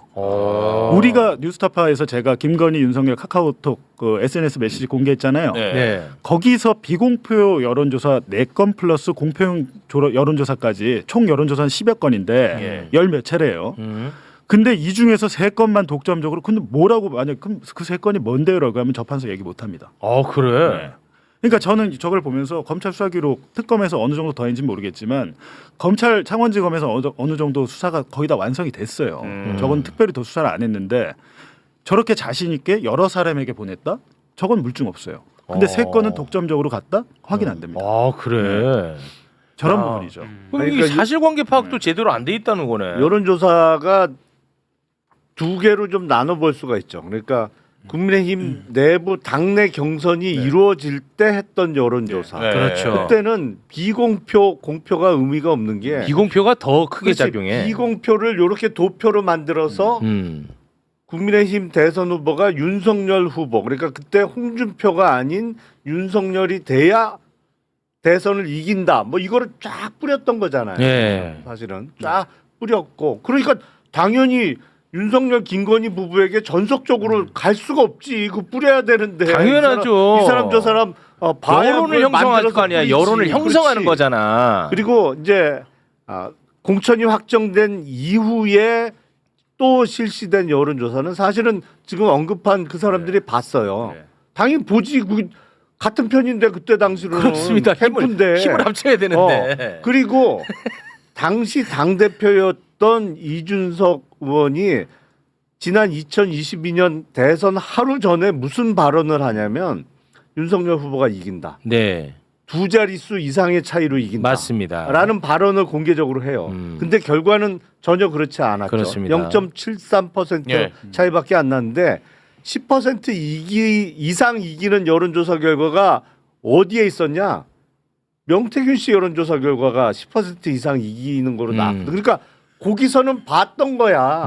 우리가 뉴스타파에서 제가 김건희, 윤석열 카카오톡 그 SNS 메시지 공개했잖아요. 네. 네. 거기서 비공표 여론조사 4건 플러스 공표용 여론조사까지 총 여론조사는 10여 건인데 열 몇 차례예요. 근데 이 중에서 3건만 독점적으로 근데 뭐라고 만약 그 3건이 뭔데요라고 하면 저 판사 얘기 못 합니다. 아, 그래. 네. 그러니까 저는 저걸 보면서 검찰 수사기록 특검에서 어느 정도 더인지는 모르겠지만 검찰 창원지검에서 어느 정도 수사가 거의 다 완성이 됐어요. 저건 특별히 더 수사를 안 했는데 저렇게 자신 있게 여러 사람에게 보냈다? 저건 물증 없어요. 근데 3건은 독점적으로 갔다? 확인 안 됩니다. 아, 그래. 저런 아. 부분이죠. 그럼 이게 그러니까 사실관계 파악도 제대로 안 돼 있다는 거네. 여론조사가 2개로 좀 나눠볼 수가 있죠. 그러니까 국민의힘 내부 당내 경선이 이루어질 때 했던 여론조사. 네. 그렇죠. 그때는 비공표, 공표가 의미가 없는 게 비공표가 더 크게 그렇지, 작용해. 비공표를 이렇게 도표로 만들어서 국민의힘 대선 후보가 윤석열 후보, 그러니까 그때 홍준표가 아닌 윤석열이 돼야 대선을 이긴다. 뭐 이거를 쫙 뿌렸던 거잖아요. 예. 사실은 쫙 뿌렸고, 그러니까 당연히 윤석열, 김건희 부부에게 전속적으로 갈 수가 없지. 그 뿌려야 되는데. 당연하죠. 이 사람 저 사람 봐야 여론을 뭘 형성할 만들어서 거 아니야. 뿌리지. 여론을 형성하는 그렇지. 거잖아. 그리고 이제 공천이 확정된 이후에 또 실시된 여론조사는 사실은 지금 언급한 그 사람들이 봤어요. 네. 당연히 보지. 같은 편인데 그때 당시로는 그렇습니다. 캠프인데. 힘을 합쳐야 되는데. 그리고 당시 당대표였던 어떤 이준석 의원이 지난 2022년 대선 하루 전에 무슨 발언을 하냐면 윤석열 후보가 이긴다. 네. 두 자릿수 이상의 차이로 이긴다. 맞습니다. 라는 발언을 공개적으로 해요. 근데 결과는 전혀 그렇지 않았죠. 그렇습니다. 0.73% 예. 차이밖에 안 났는데 10% 이상 이기는 여론조사 결과가 어디에 있었냐? 명태균 씨 여론조사 결과가 10% 이상 이기는 거로 나왔거든. 그러니까 거기서는 봤던 거야.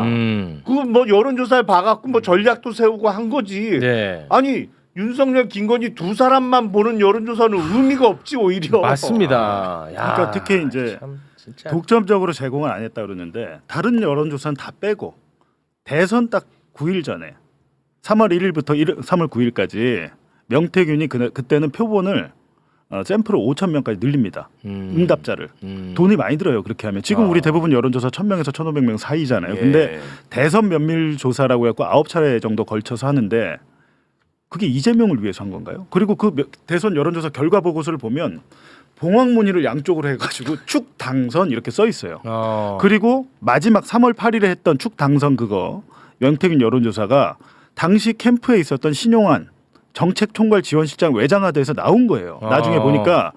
그 뭐 여론조사를 봐갖고 뭐 전략도 세우고 한 거지. 네. 아니 윤석열, 김건희 두 사람만 보는 여론조사는 의미가 없지 오히려. 맞습니다. 야, 그러니까 특히 이제 참 진짜. 독점적으로 제공을 안 했다 그러는데 다른 여론조사는 다 빼고 대선 딱 9일 전에 3월 1일부터 3월 9일까지 명태균이 그때는 표본을 샘플을 5천 명까지 늘립니다. 응답자를. 돈이 많이 들어요. 그렇게 하면. 지금 우리 대부분 여론조사 1,000명에서 1,500명 사이잖아요. 근데 대선 면밀 조사라고 해서 9차례 정도 걸쳐서 하는데 그게 이재명을 위해서 한 건가요? 그리고 그 대선 여론조사 결과 보고서를 보면 봉황무늬를 양쪽으로 해가지고 축 당선 이렇게 써 있어요. 그리고 마지막 3월 8일에 했던 축 당선 그거 명태균 여론조사가 당시 캠프에 있었던 신용환 정책총괄지원실장 외장하드에서 나온 거예요. 나중에 보니까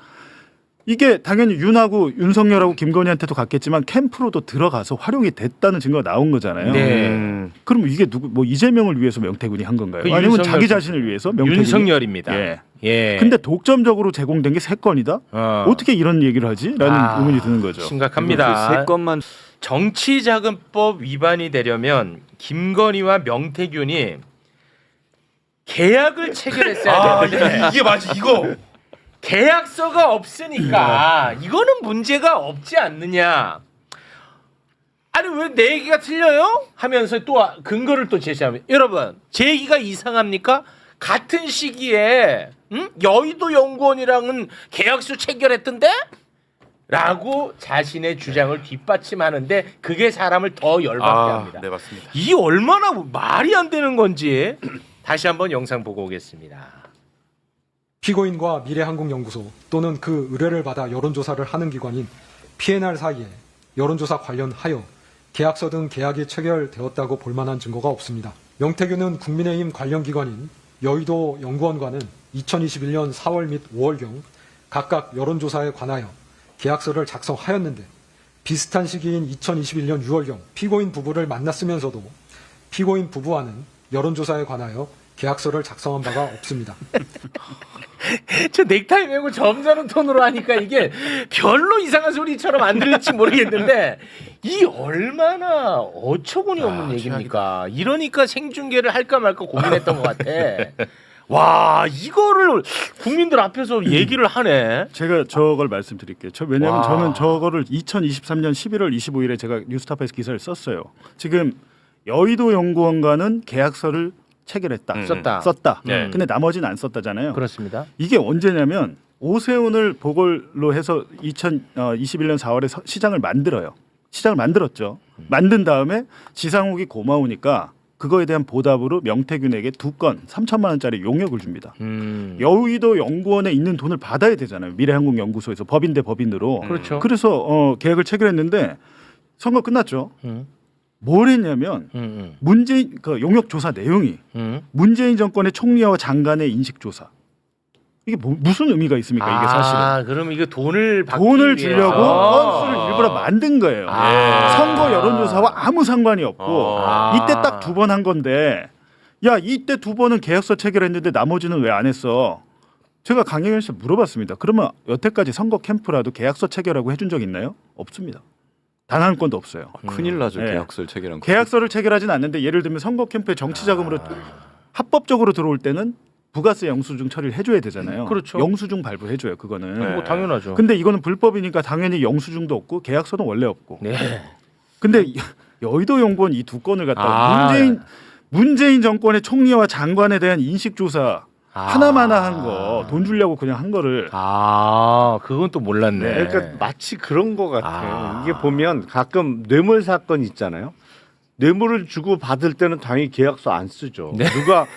이게 당연히 윤하고 윤석열하고 김건희한테도 갔겠지만 캠프로도 들어가서 활용이 됐다는 증거가 나온 거잖아요. 네. 그럼 이게 누구 뭐 이재명을 위해서 명태균이 한 건가요? 그 아니면 윤석열 자기 자신을 위해서 명태균이? 윤석열입니다. 예. 예. 근데 독점적으로 제공된 게 3건이다? 어떻게 이런 얘기를 하지? 라는 의문이 드는 거죠. 심각합니다. 그 3건만 정치자금법 위반이 되려면 김건희와 명태균이 계약을 체결했어야 되는데 이게 맞지 이거. 계약서가 없으니까 이거는 문제가 없지 않느냐. 아니 왜 내 얘기가 틀려요? 하면서 또 근거를 또 제시하면 여러분 제 얘기가 이상합니까? 같은 시기에 여의도 연구원이랑은 계약서 체결했던데? 라고 자신의 주장을 뒷받침하는데 그게 사람을 더 열받게 합니다. 네 맞습니다. 이 얼마나 말이 안 되는 건지 다시 한번 영상 보고 오겠습니다. 피고인과 미래한국연구소 또는 그 의뢰를 받아 여론조사를 하는 기관인 PNR 사이에 여론조사 관련하여 계약서 등 계약이 체결되었다고 볼 만한 증거가 없습니다. 명태균은 국민의힘 관련 기관인 여의도 연구원과는 2021년 4월 및 5월경 각각 여론조사에 관하여 계약서를 작성하였는데 비슷한 시기인 2021년 6월경 피고인 부부를 만났으면서도 피고인 부부와는 여론조사에 관하여 계약서를 작성한 바가 없습니다. 저 넥타이 메고 점잖은 톤으로 하니까 이게 별로 이상한 소리처럼 안 들릴지 모르겠는데 이 얼마나 어처구니 없는 얘기입니까? 이러니까 생중계를 할까 말까 고민했던 것 같아. 와 이거를 국민들 앞에서 얘기를 하네. 제가 저걸 말씀드릴게요. 왜냐하면 와. 저는 저거를 2023년 11월 25일에 제가 뉴스타파에서 기사를 썼어요. 지금 여의도 연구원과는 계약서를 체결했다. 썼다. 네. 근데 나머지는 안 썼다잖아요. 그렇습니다. 이게 언제냐면 오세훈을 보궐로 해서 2021년 4월에 시장을 만들어요. 시장을 만들었죠. 만든 다음에 지상욱이 고마우니까 그거에 대한 보답으로 명태균에게 2건 3천만 원짜리 용역을 줍니다. 여의도 연구원에 있는 돈을 받아야 되잖아요. 미래한국연구소에서 법인 대 법인으로. 그렇죠. 그래서 계약을 체결했는데 선거 끝났죠. 뭘 했냐면 문재인 그 용역 조사 내용이 문재인 정권의 총리와 장관의 인식 조사. 이게 무슨 의미가 있습니까? 이게 사실은. 그럼 이거 돈을 받기 돈을 위해서. 주려고 건수를 일부러 만든 거예요. 선거 여론조사와 아무 상관이 없고 이때 딱 2번 한 건데 야 이때 2번은 계약서 체결했는데 나머지는 왜 안 했어? 제가 강영현 씨 물어봤습니다. 그러면 여태까지 선거 캠프라도 계약서 체결하고 해준 적 있나요? 없습니다. 단 한 건도 없어요. 큰일 나죠. 네. 계약서를 체결한 거. 계약서를 체결하진 않는데 예를 들면 선거 캠프에 정치자금으로 합법적으로 들어올 때는 부가세 영수증 처리를 해줘야 되잖아요. 그렇죠. 영수증 발부해줘요. 그거는. 뭐 당연하죠. 근데 이거는 불법이니까 당연히 영수증도 없고 계약서는 원래 없고. 네. 근데 여의도 연구원 이 2건을 갖다가 문재인 정권의 총리와 장관에 대한 인식 조사 하나마나 한 거 돈 주려고 그냥 한 거를. 그건 또 몰랐네. 그러니까 마치 그런 것 같아요. 이게 보면 가끔 뇌물 사건 있잖아요. 뇌물을 주고 받을 때는 당연히 계약서 안 쓰죠. 누가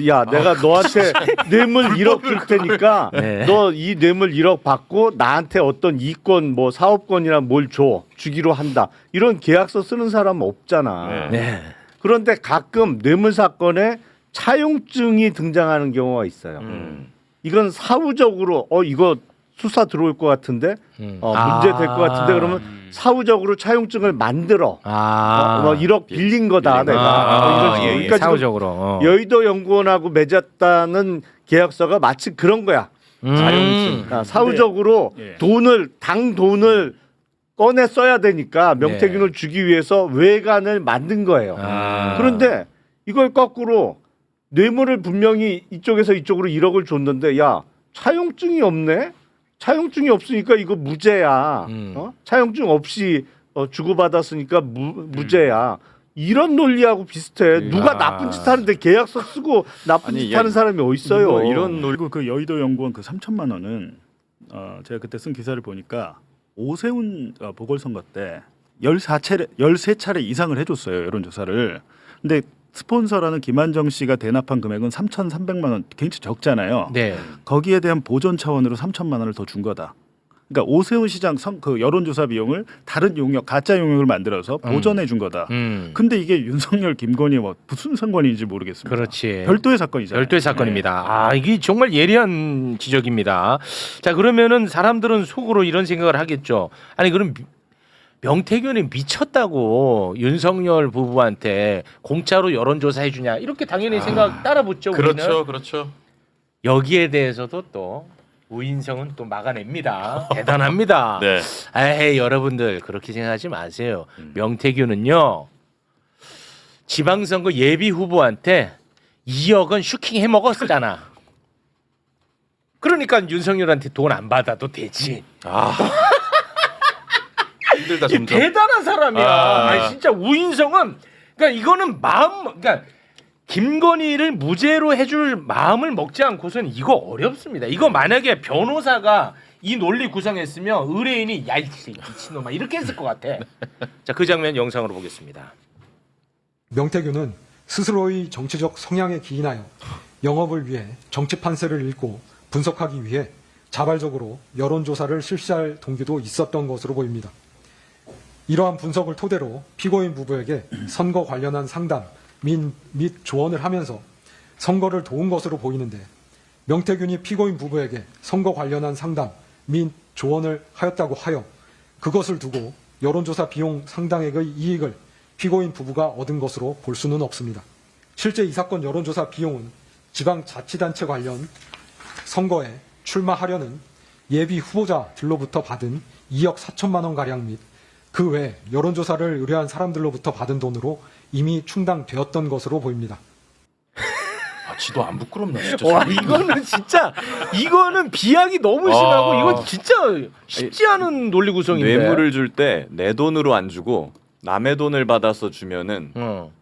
야, 내가 너한테 뇌물 1억 줄 테니까 네. 너 이 뇌물 1억 받고 나한테 어떤 이권 뭐 사업권이나 뭘 주기로 한다. 이런 계약서 쓰는 사람은 없잖아. 네. 그런데 가끔 뇌물 사건에 차용증이 등장하는 경우가 있어요. 이건 사후적으로 이거 수사 들어올 것 같은데 문제 될 것 같은데 그러면 사후적으로 차용증을 만들어. 뭐 1억 빌린 거다 내가. 이런 식으로. 그러니까 지금 사후적으로. 여의도 연구원하고 맺었다는 계약서가 마치 그런 거야. 차용증. 사후적으로 예. 돈을 꺼내 써야 되니까 명태균을 주기 위해서 외관을 만든 거예요. 그런데 이걸 거꾸로 뇌물을 분명히 이쪽에서 이쪽으로 1억을 줬는데 야 차용증이 없네. 차용증이 없으니까 이거 무죄야. 차용증 없이 주고받았으니까 무죄야. 이런 논리하고 비슷해. 누가 나쁜 짓 하는데 계약서 쓰고 나쁜 아니, 짓 하는 사람이 어디 있어요? 뭐 이런 논리 그리고 그 여의도 연구원 그 3천만 원은 제가 그때 쓴 기사를 보니까 오세훈 보궐선거 때 13차례 이상을 해줬어요 여론조사를. 근데 스폰서라는 김한정 씨가 대납한 금액은 3,300만 원, 굉장히 적잖아요. 네. 거기에 대한 보존 차원으로 3천만 원을 더 준 거다. 그러니까 오세훈 시장 그 여론조사 비용을 다른 용역, 가짜 용역을 만들어서 보전해 준 거다. 근데 이게 윤석열, 김건희 뭐 무슨 상관인지 모르겠습니다. 그렇지. 별도의 사건이잖아요. 별도의 사건입니다. 아, 이게 정말 예리한 지적입니다. 자, 그러면은 사람들은 속으로 이런 생각을 하겠죠. 아니, 그럼 명태균이 미쳤다고 윤석열 부부한테 공짜로 여론조사 해주냐 이렇게 당연히 생각 따라 붙죠. 우리는. 그렇죠, 그렇죠. 여기에 대해서도 또 우인성은 또 막아냅니다. 대단합니다. 네. 에이, 여러분들 그렇게 생각하지 마세요. 명태균은요 지방선거 예비 후보한테 2억은 슈킹 해 먹었잖아. 그러니까 윤석열한테 돈 안 받아도 되지. 힘들다 이게 점점. 대단한 사람이야. 아니, 진짜 우인성은 그러니까 이거는 그러니까 김건희를 무죄로 해줄 마음을 먹지 않고서는 이거 어렵습니다. 이거 만약에 변호사가 이 논리 구성했으면 의뢰인이 야 이 미친놈아 이렇게 했을 것 같아. 자, 그 장면 영상으로 보겠습니다. 명태균은 스스로의 정치적 성향에 기인하여 영업을 위해 정치 판세를 읽고 분석하기 위해 자발적으로 여론조사를 실시할 동기도 있었던 것으로 보입니다. 이러한 분석을 토대로 피고인 부부에게 선거 관련한 상담 및 조언을 하면서 선거를 도운 것으로 보이는데 명태균이 피고인 부부에게 선거 관련한 상담 및 조언을 하였다고 하여 그것을 두고 여론조사 비용 상당액의 이익을 피고인 부부가 얻은 것으로 볼 수는 없습니다. 실제 이 사건 여론조사 비용은 지방자치단체 관련 선거에 출마하려는 예비 후보자들로부터 받은 2억 4천만 원가량 및 그 외 여론조사를 의뢰한 사람들로부터 받은 돈으로 이미 충당되었던 것으로 보입니다. 아, 지도 안 부끄럽나 진짜. 와, 이거는 진짜 이거는 비약이 너무 심하고 이건 진짜 쉽지 않은 논리 구성인데. 뇌물을 줄 때 내 돈으로 안 주고 남의 돈을 받아서 주면은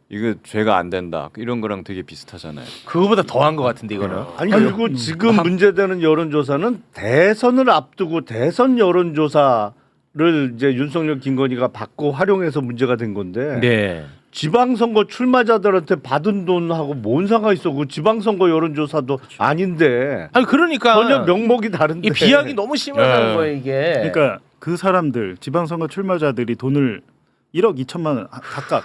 이거 죄가 안 된다. 이런 거랑 되게 비슷하잖아요. 그거보다 더한 것 같은데 이거는. 아니 그리고 지금 문제되는 여론조사는 대선을 앞두고 대선 여론조사를 이제 윤석열, 김건희가 받고 활용해서 문제가 된 건데 네. 지방선거 출마자들한테 받은 돈하고 뭔 상관 있어? 그 지방선거 여론조사도 아닌데 아니 그러니까 전혀 명목이 다른데 이 비약이 너무 심하다는 네. 거예요 이게. 그러니까 그 사람들 지방선거 출마자들이 돈을 1억 2천만 원 각각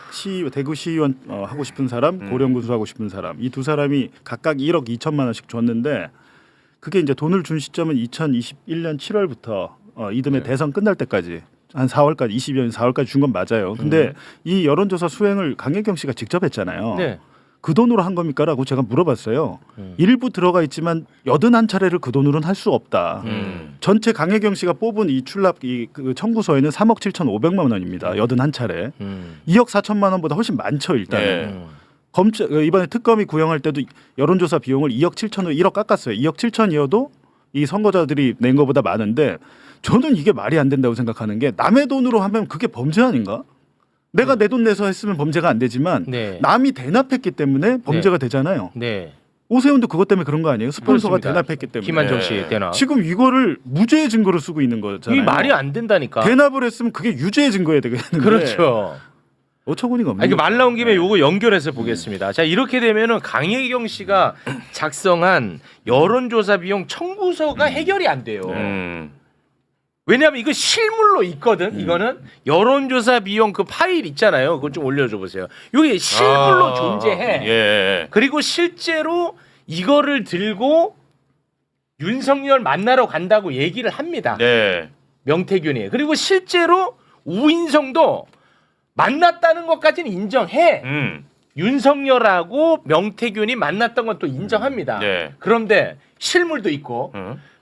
대구 시의원 하고 싶은 사람, 고령군수 하고 싶은 사람 이 두 사람이 각각 1억 2천만 원씩 줬는데 그게 이제 돈을 준 시점은 2021년 7월부터 이듬해 대선 끝날 때까지 한 4월까지 22년 4월까지 준 건 맞아요. 근데 이 여론조사 수행을 강혜경 씨가 직접 했잖아요. 네. 그 돈으로 한 겁니까라고 제가 물어봤어요. 일부 들어가 있지만 81차례를 그 돈으로는 할 수 없다. 전체 강혜경 씨가 뽑은 이 출납 그 청구서에는 3억 7,500만 원입니다. 81차례. 2억 4천만 원보다 훨씬 많죠 일단은. 검찰 이번에 특검이 구형할 때도 여론조사 비용을 2억 7천으로 1억 깎았어요. 2억 7천이어도 이 선거자들이 낸 것보다 많은데 저는 이게 말이 안 된다고 생각하는 게 남의 돈으로 하면 그게 범죄 아닌가? 내가 내 돈 내서 했으면 범죄가 안 되지만 네. 남이 대납했기 때문에 범죄가 되잖아요. 네. 오세훈도 그것 때문에 그런 거 아니에요? 스폰서가 그렇습니다. 대납했기 때문에. 김한정 씨 대납. 지금 이거를 무죄의 증거로 쓰고 있는 거잖아요. 이 말이 안 된다니까. 대납을 했으면 그게 유죄의 증거여야 되겠는데. 그렇죠. 어처구니가 없는. 아니, 말 나온 김에 요거 연결해서 보겠습니다. 자, 이렇게 되면은 강혜경 씨가 작성한 여론조사 비용 청구서가 해결이 안 돼요. 왜냐하면 이거 실물로 있거든. 이거는 여론조사 비용 그 파일 있잖아요. 그거 좀 올려줘 보세요. 이게 실물로 존재해. 예. 그리고 실제로 이거를 들고 윤석열 만나러 간다고 얘기를 합니다. 네. 명태균이. 그리고 실제로 우인성도 만났다는 것까지는 인정해. 윤석열하고 명태균이 만났던 건 또 인정합니다. 네. 그런데 실물도 있고.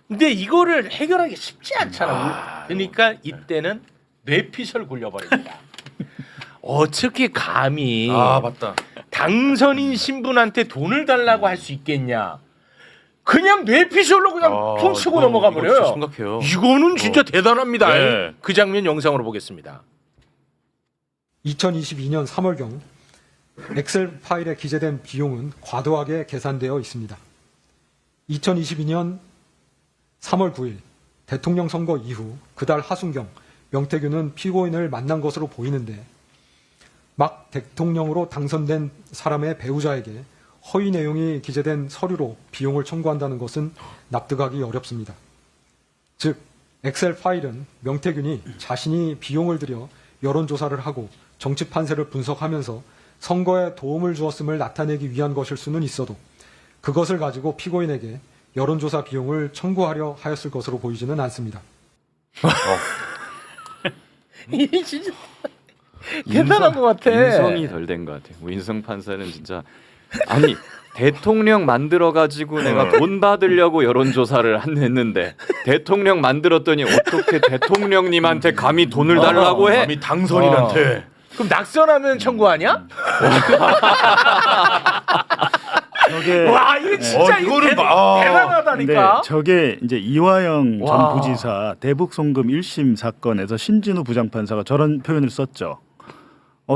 근데 이거를 해결하기 쉽지 않잖아. 그러니까 이때는 뇌피셜 굴려버립니다. 어떻게 감히 맞다. 당선인 신분한테 돈을 달라고 할 수 있겠냐? 그냥 뇌피셜로 그냥 퉁 치고 넘어가 버려요. 심각해요. 이거는 진짜 대단합니다. 네. 그 장면 영상으로 보겠습니다. 2022년 3월경 엑셀 파일에 기재된 비용은 과도하게 계산되어 있습니다. 2022년 3월 9일 대통령 선거 이후 그달 하순경 명태균은 피고인을 만난 것으로 보이는데 막 대통령으로 당선된 사람의 배우자에게 허위 내용이 기재된 서류로 비용을 청구한다는 것은 납득하기 어렵습니다. 즉 엑셀 파일은 명태균이 자신이 비용을 들여 여론조사를 하고 정치 판세를 분석하면서 선거에 도움을 주었음을 나타내기 위한 것일 수는 있어도 그것을 가지고 피고인에게 여론조사 비용을 청구하려 하였을 것으로 보이지는 않습니다. 이게 진짜 대단한 것 같아. 인성이 덜 된 것 같아요. 우인성 판사는 진짜 아니 대통령 만들어 가지고 내가 돈 받으려고 여론조사를 했는데 대통령 만들었더니 어떻게 대통령님한테 감히 돈을 달라고 해? 감히 당선인한테. 그럼 낙선하면 청구하냐? 저게 와 이거 진짜 이거를 이거 봐. 근데 대단하다니까. 저게 이제 이화영 와. 전 부지사 대북 송금 1심 사건에서 신진우 부장판사가 저런 표현을 썼죠.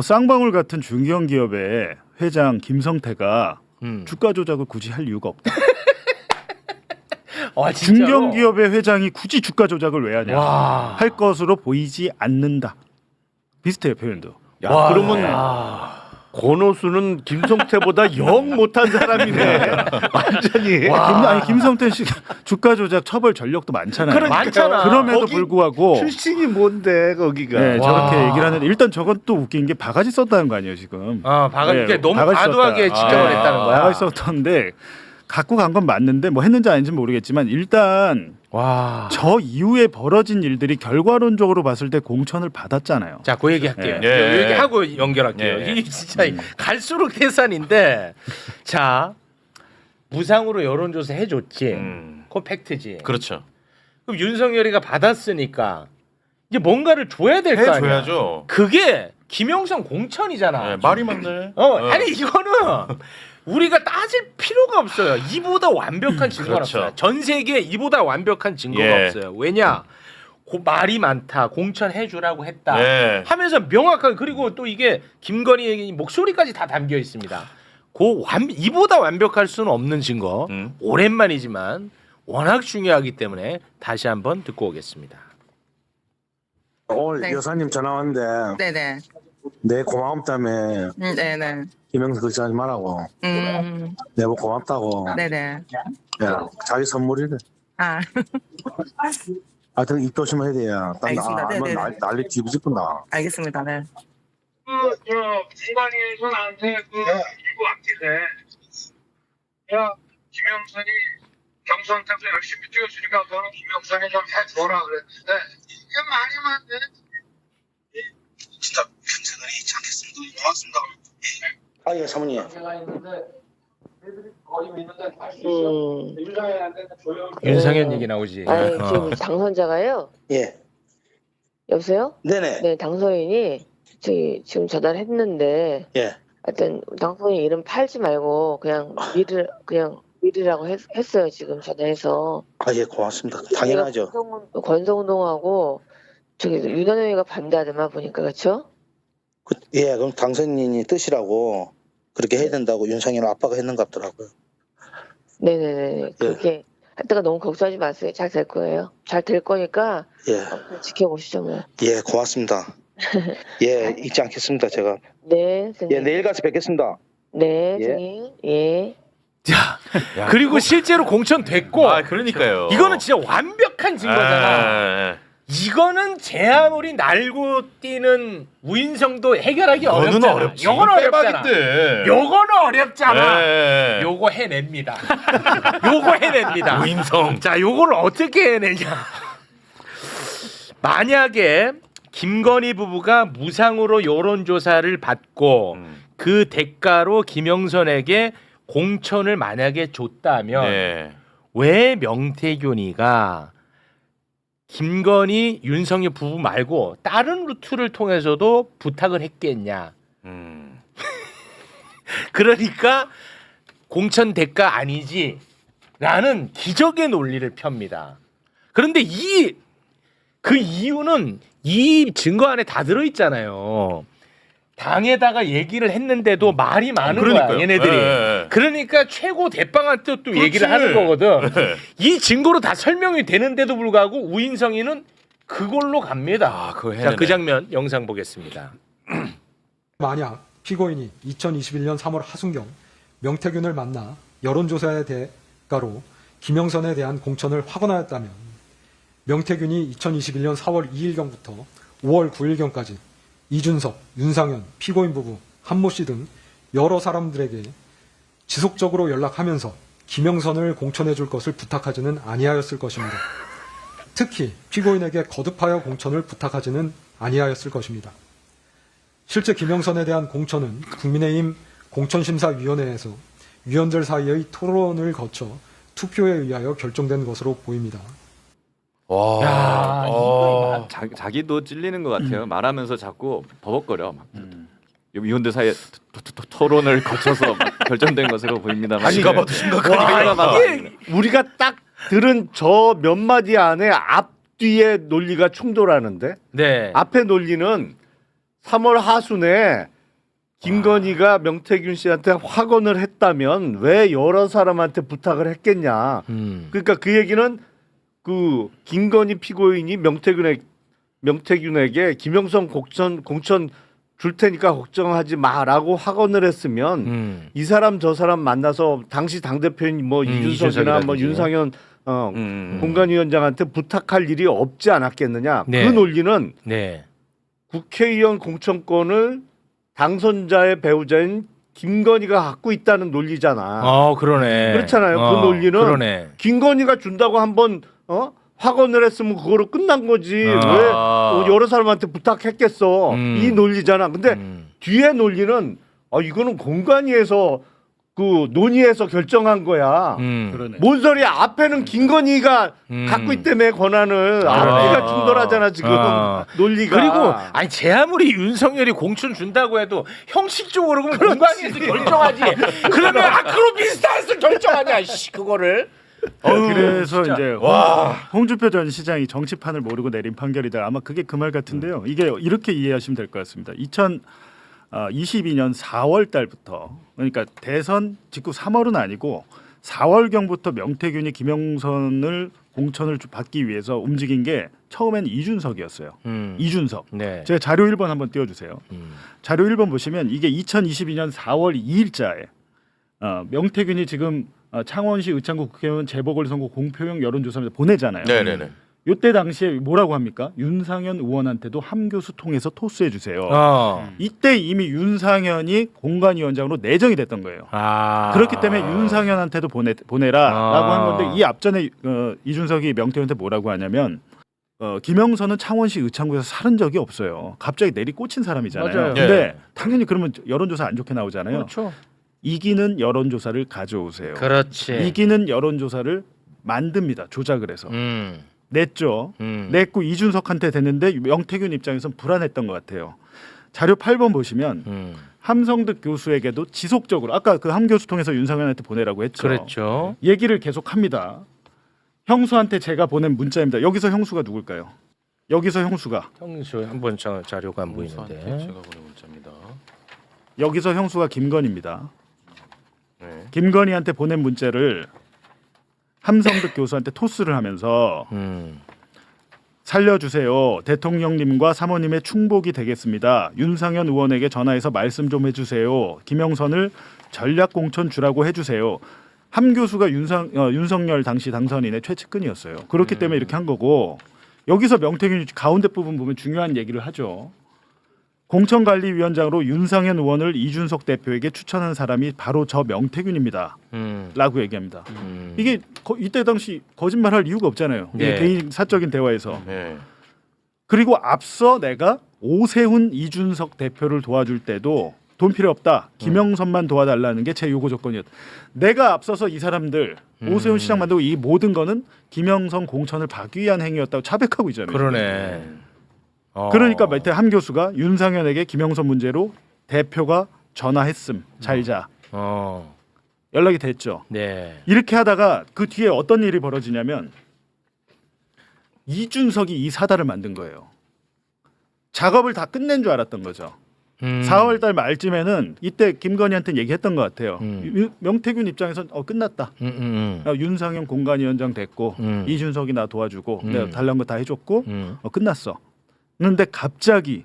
쌍방울 같은 중견 기업의 회장 김성태가 주가 조작을 굳이 할 이유가 없다. 중견 기업의 회장이 굳이 주가 조작을 왜 하냐? 와. 할 것으로 보이지 않는다. 비슷해요 표현도. 야, 그러면 권오수는 김성태보다 영 못한 사람이네. 완전히. 아니 김성태 씨 주가 조작 처벌 전력도 많잖아요. 많잖아. 그럼에도 거기 불구하고 출신이 뭔데 거기가. 네, 와. 저렇게 얘기를 하는데 일단 저건 또 웃긴 게 바가지 썼다는 거 아니에요 지금. 바가지 네, 너무 바가지 과도하게 썼다. 지적을 했다는 거야. 바가지 썼던데 갖고 간 건 맞는데 뭐 했는지 아닌지 모르겠지만 일단 와. 저 이후에 벌어진 일들이 결과론적으로 봤을 때 공천을 받았잖아요. 자, 그 얘기 할게요. 네. 그 얘기 하고 연결할게요. 네. 이게 진짜 갈수록 계산인데, 자 무상으로 여론조사 해줬지. 그건 팩트지. 그렇죠. 그럼 윤석열이가 받았으니까 이제 뭔가를 줘야 될 거 아니야. 해줘야죠. 그게 김영선 공천이잖아. 네, 말이 맞네. 아니 이거는 우리가 따질 필요가 없어요. 이보다 완벽한 증거는 그렇죠. 없어요. 전 세계에 이보다 완벽한 증거가 예. 없어요. 왜냐? 말이 많다. 공천해주라고 했다. 네. 하면서 명확하게 그리고 또 이게 김건희 목소리까지 다 담겨 있습니다. 이보다 완벽할 수는 없는 증거. 오랜만이지만 워낙 중요하기 때문에 다시 한번 듣고 오겠습니다. 오늘 네. 여사님 전화 왔는데 네네. 내 고마움 때문에 네네. 김영수 걱정하지 말라고 내가 고맙다고 네네. 야, 자기 선물이래. 아, 하여튼 입 조심해야 돼요. 알겠습니다. 네네네. 난리 뒤집어진다. 알겠습니다. 네. 중간에서 나한테 이거 왔길래 야 김영선이 경선때도 열심히 뛰어주니까 너는 김영선이 좀 해줘라 그랬는데 이게 말이 맞네. 진짜 평생을 잊지 않겠습니다. 고맙습니다. 아, 예, 사모님. 윤상현 얘기 나오지. 아니, 지금 당선자가요. 예. 여보세요? 네네. 네, 당선인이 저기 지금 전화를 했는데 예. 하여튼 당선인 이름 팔지 말고 그냥 미르라고 했어요. 지금 전화해서. 아, 예, 고맙습니다. 당연하죠. 권성동하고 저기 윤한영이가 반대하더만 보니까 그렇죠? 예, 그럼 당선인이 뜻이라고 그렇게 해야 된다고 윤상현 아빠가 했는 것 같더라고요. 네네네. 그렇게 하다가 너무 걱정하지 마세요. 잘 될 거예요. 잘 될 거니까 예. 지켜보시죠 뭐. 예, 고맙습니다. 예, 잊지 않겠습니다. 제가. 네, 선생님. 예, 내일 가서 뵙겠습니다. 네, 예. 선생님. 예. 자, 그리고 실제로 공천됐고 아 그러니까요. 이거는 진짜 완벽한 증거잖아. 이거는 제 아무리 날고 뛰는 우인성도 해결하기 어렵잖아. 어렵지. 요거는 어렵잖아. 빼박인데. 요거는 어렵잖아. 예. 요거 해냅니다. 요거 해냅니다. 우인성. 자, 요거를 어떻게 해내냐? 만약에 김건희 부부가 무상으로 여론조사를 받고 그 대가로 김영선에게 공천을 만약에 줬다면 네. 왜 명태균이가 김건희 윤석열 부부 말고 다른 루트를 통해서도 부탁을 했겠냐? 그러니까 공천 대가 아니지라는 기적의 논리를 펴니다. 그런데 그 이유는 이 증거 안에 다 들어 있잖아요. 당에다가 얘기를 했는데도 말이 많은 거야, 얘네들이. 예. 그러니까 최고 대빵한테 또 얘기를 그렇지. 하는 거거든. 이 증거로 다 설명이 되는데도 불구하고 우인성이는 그걸로 갑니다. 아, 그거 자, 해내네. 그 장면 영상 보겠습니다. 만약 피고인이 2021년 3월 하순경 명태균을 만나 여론조사의 대가로 김영선에 대한 공천을 확언하였다면 명태균이 2021년 4월 2일경부터 5월 9일경까지 이준석, 윤상현, 피고인 부부, 한모 씨 등 여러 사람들에게 지속적으로 연락하면서 김영선을 공천해 줄 것을 부탁하지는 아니하였을 것입니다. 특히 피고인에게 거듭하여 공천을 부탁하지는 아니하였을 것입니다. 실제 김영선에 대한 공천은 국민의힘 공천심사위원회에서 위원들 사이의 토론을 거쳐 투표에 의하여 결정된 것으로 보입니다. 와. 야, 이거 자기도 찔리는 것 같아요. 말하면서 자꾸 버벅거려. 막. 위원들 사이에 토론을 거쳐서 막 결정된 것으로 보입니다만. 누가 봐도 심각하게. 누가 봐도 이게 우리가 딱 들은 저 몇 마디 안에 앞뒤의 논리가 충돌하는데 네. 앞의 논리는 3월 하순에 김건희가 명태균 씨한테 확언을 했다면 왜 여러 사람한테 부탁을 했겠냐. 그러니까 그 얘기는 그 김건희 피고인이 명태균에게 김영선 공천 줄 테니까 걱정하지 마라고 확언을 했으면 이 사람 저 사람 만나서 당시 당대표인 뭐 이준석이나 뭐 이준석이라든지. 윤상현 공관위원장한테 부탁할 일이 없지 않았겠느냐. 네. 그 논리는 네. 국회의원 공천권을 당선자의 배우자인 김건희가 갖고 있다는 논리잖아. 그러네. 그렇잖아요. 그 논리는 그러네. 김건희가 준다고 한번 확언을 했으면 그거로 끝난 거지. 왜 여러 사람한테 부탁했겠어. 이 논리잖아. 근데 뒤에 논리는 이거는 공관위에서 그 논의해서 결정한 거야. 그러네. 뭔 소리야? 앞에는 김건희가 갖고 있다며 권한을. 앞뒤가 충돌하잖아 지금 논리가. 그리고 아니 제 아무리 윤석열이 공천 준다고 해도 형식적으로 그러면 공관위에서 결정하지. 그러면 그럼 비슷해서 결정하냐? 그거를. 그래서 진짜. 이제 홍준표 전 시장이 정치판을 모르고 내린 판결이다. 아마 그게 그 말 같은데요. 이게 이렇게 이해하시면 될 것 같습니다. 2022년 4월 달부터 그러니까 대선 직후 3월은 아니고 4월경부터 명태균이 김영선을 공천을 받기 위해서 움직인 게 처음엔 이준석이었어요. 이준석. 네. 제가 자료 1번 한번 띄워주세요. 자료 1번 보시면 이게 2022년 4월 2일자에 명태균이 지금 창원시 의창구 국회의원 재보궐선거 공표용 여론조사를 보내잖아요. 네네네. 이때 당시에 뭐라고 합니까? 윤상현 의원한테도 함교수 통해서 토스해 주세요. 이때 이미 윤상현이 공관위원장으로 내정이 됐던 거예요. 그렇기 때문에 윤상현한테도 보내라라고 한 건데 이 앞전에 이준석이 명태균한테 뭐라고 하냐면 김영선은 창원시 의창구에서 살은 적이 없어요. 갑자기 내리 꽂힌 사람이잖아요. 맞아요. 근데 네. 당연히 그러면 여론조사 안 좋게 나오잖아요. 그렇죠. 이기는 여론조사를 가져오세요. 그렇지. 이기는 여론조사를 만듭니다. 조작을 해서. 냈죠. 냈고 이준석한테 됐는데 명태균 입장에서는 불안했던 것 같아요. 자료 8번 보시면 함성득 교수에게도 지속적으로 아까 그 함 교수 통해서 윤상현한테 보내라고 했죠. 그렇죠. 얘기를 계속합니다. 형수한테 제가 보낸 문자입니다. 여기서 형수가 누굴까요? 여기서 형수가 형수 한번 자료가 안 보이는데. 제가 보낸 문자입니다. 여기서 형수가 김건희입니다. 네. 김건희한테 보낸 문자를 함성득 교수한테 토스를 하면서 살려주세요. 대통령님과 사모님의 충복이 되겠습니다. 윤상현 의원에게 전화해서 말씀 좀 해주세요. 김영선을 전략공천 주라고 해주세요. 함 교수가 윤석열 당시 당선인의 최측근이었어요. 그렇기 때문에 이렇게 한 거고 여기서 명태균이 가운데 부분 보면 중요한 얘기를 하죠. 공천관리위원장으로 윤상현 의원을 이준석 대표에게 추천한 사람이 바로 저 명태균입니다. 라고 얘기합니다. 이게 이때 당시 거짓말할 이유가 없잖아요. 네. 개인 사적인 대화에서. 네. 그리고 앞서 내가 오세훈 이준석 대표를 도와줄 때도 돈 필요 없다. 김영선만 도와달라는 게 제 요구 조건이었다. 내가 앞서서 이 사람들 오세훈 시장 만들고 이 모든 거는 김영선 공천을 받기 위한 행위였다고 차백하고 있잖아요. 그러네. 그러니까 밑에 함 교수가 윤상현에게 김영선 문제로 대표가 전화했음. 잘자. 연락이 됐죠. 네. 이렇게 하다가 그 뒤에 어떤 일이 벌어지냐면 이준석이 이 사달을 만든 거예요. 작업을 다 끝낸 줄 알았던 거죠. 4월 달 말쯤에는 이때 김건희한테 얘기했던 것 같아요. 명태균 입장에선 끝났다. 윤상현 공관위원장 됐고 이준석이 나 도와주고 내가 달라는 거 다 해줬고 끝났어. 그런데 갑자기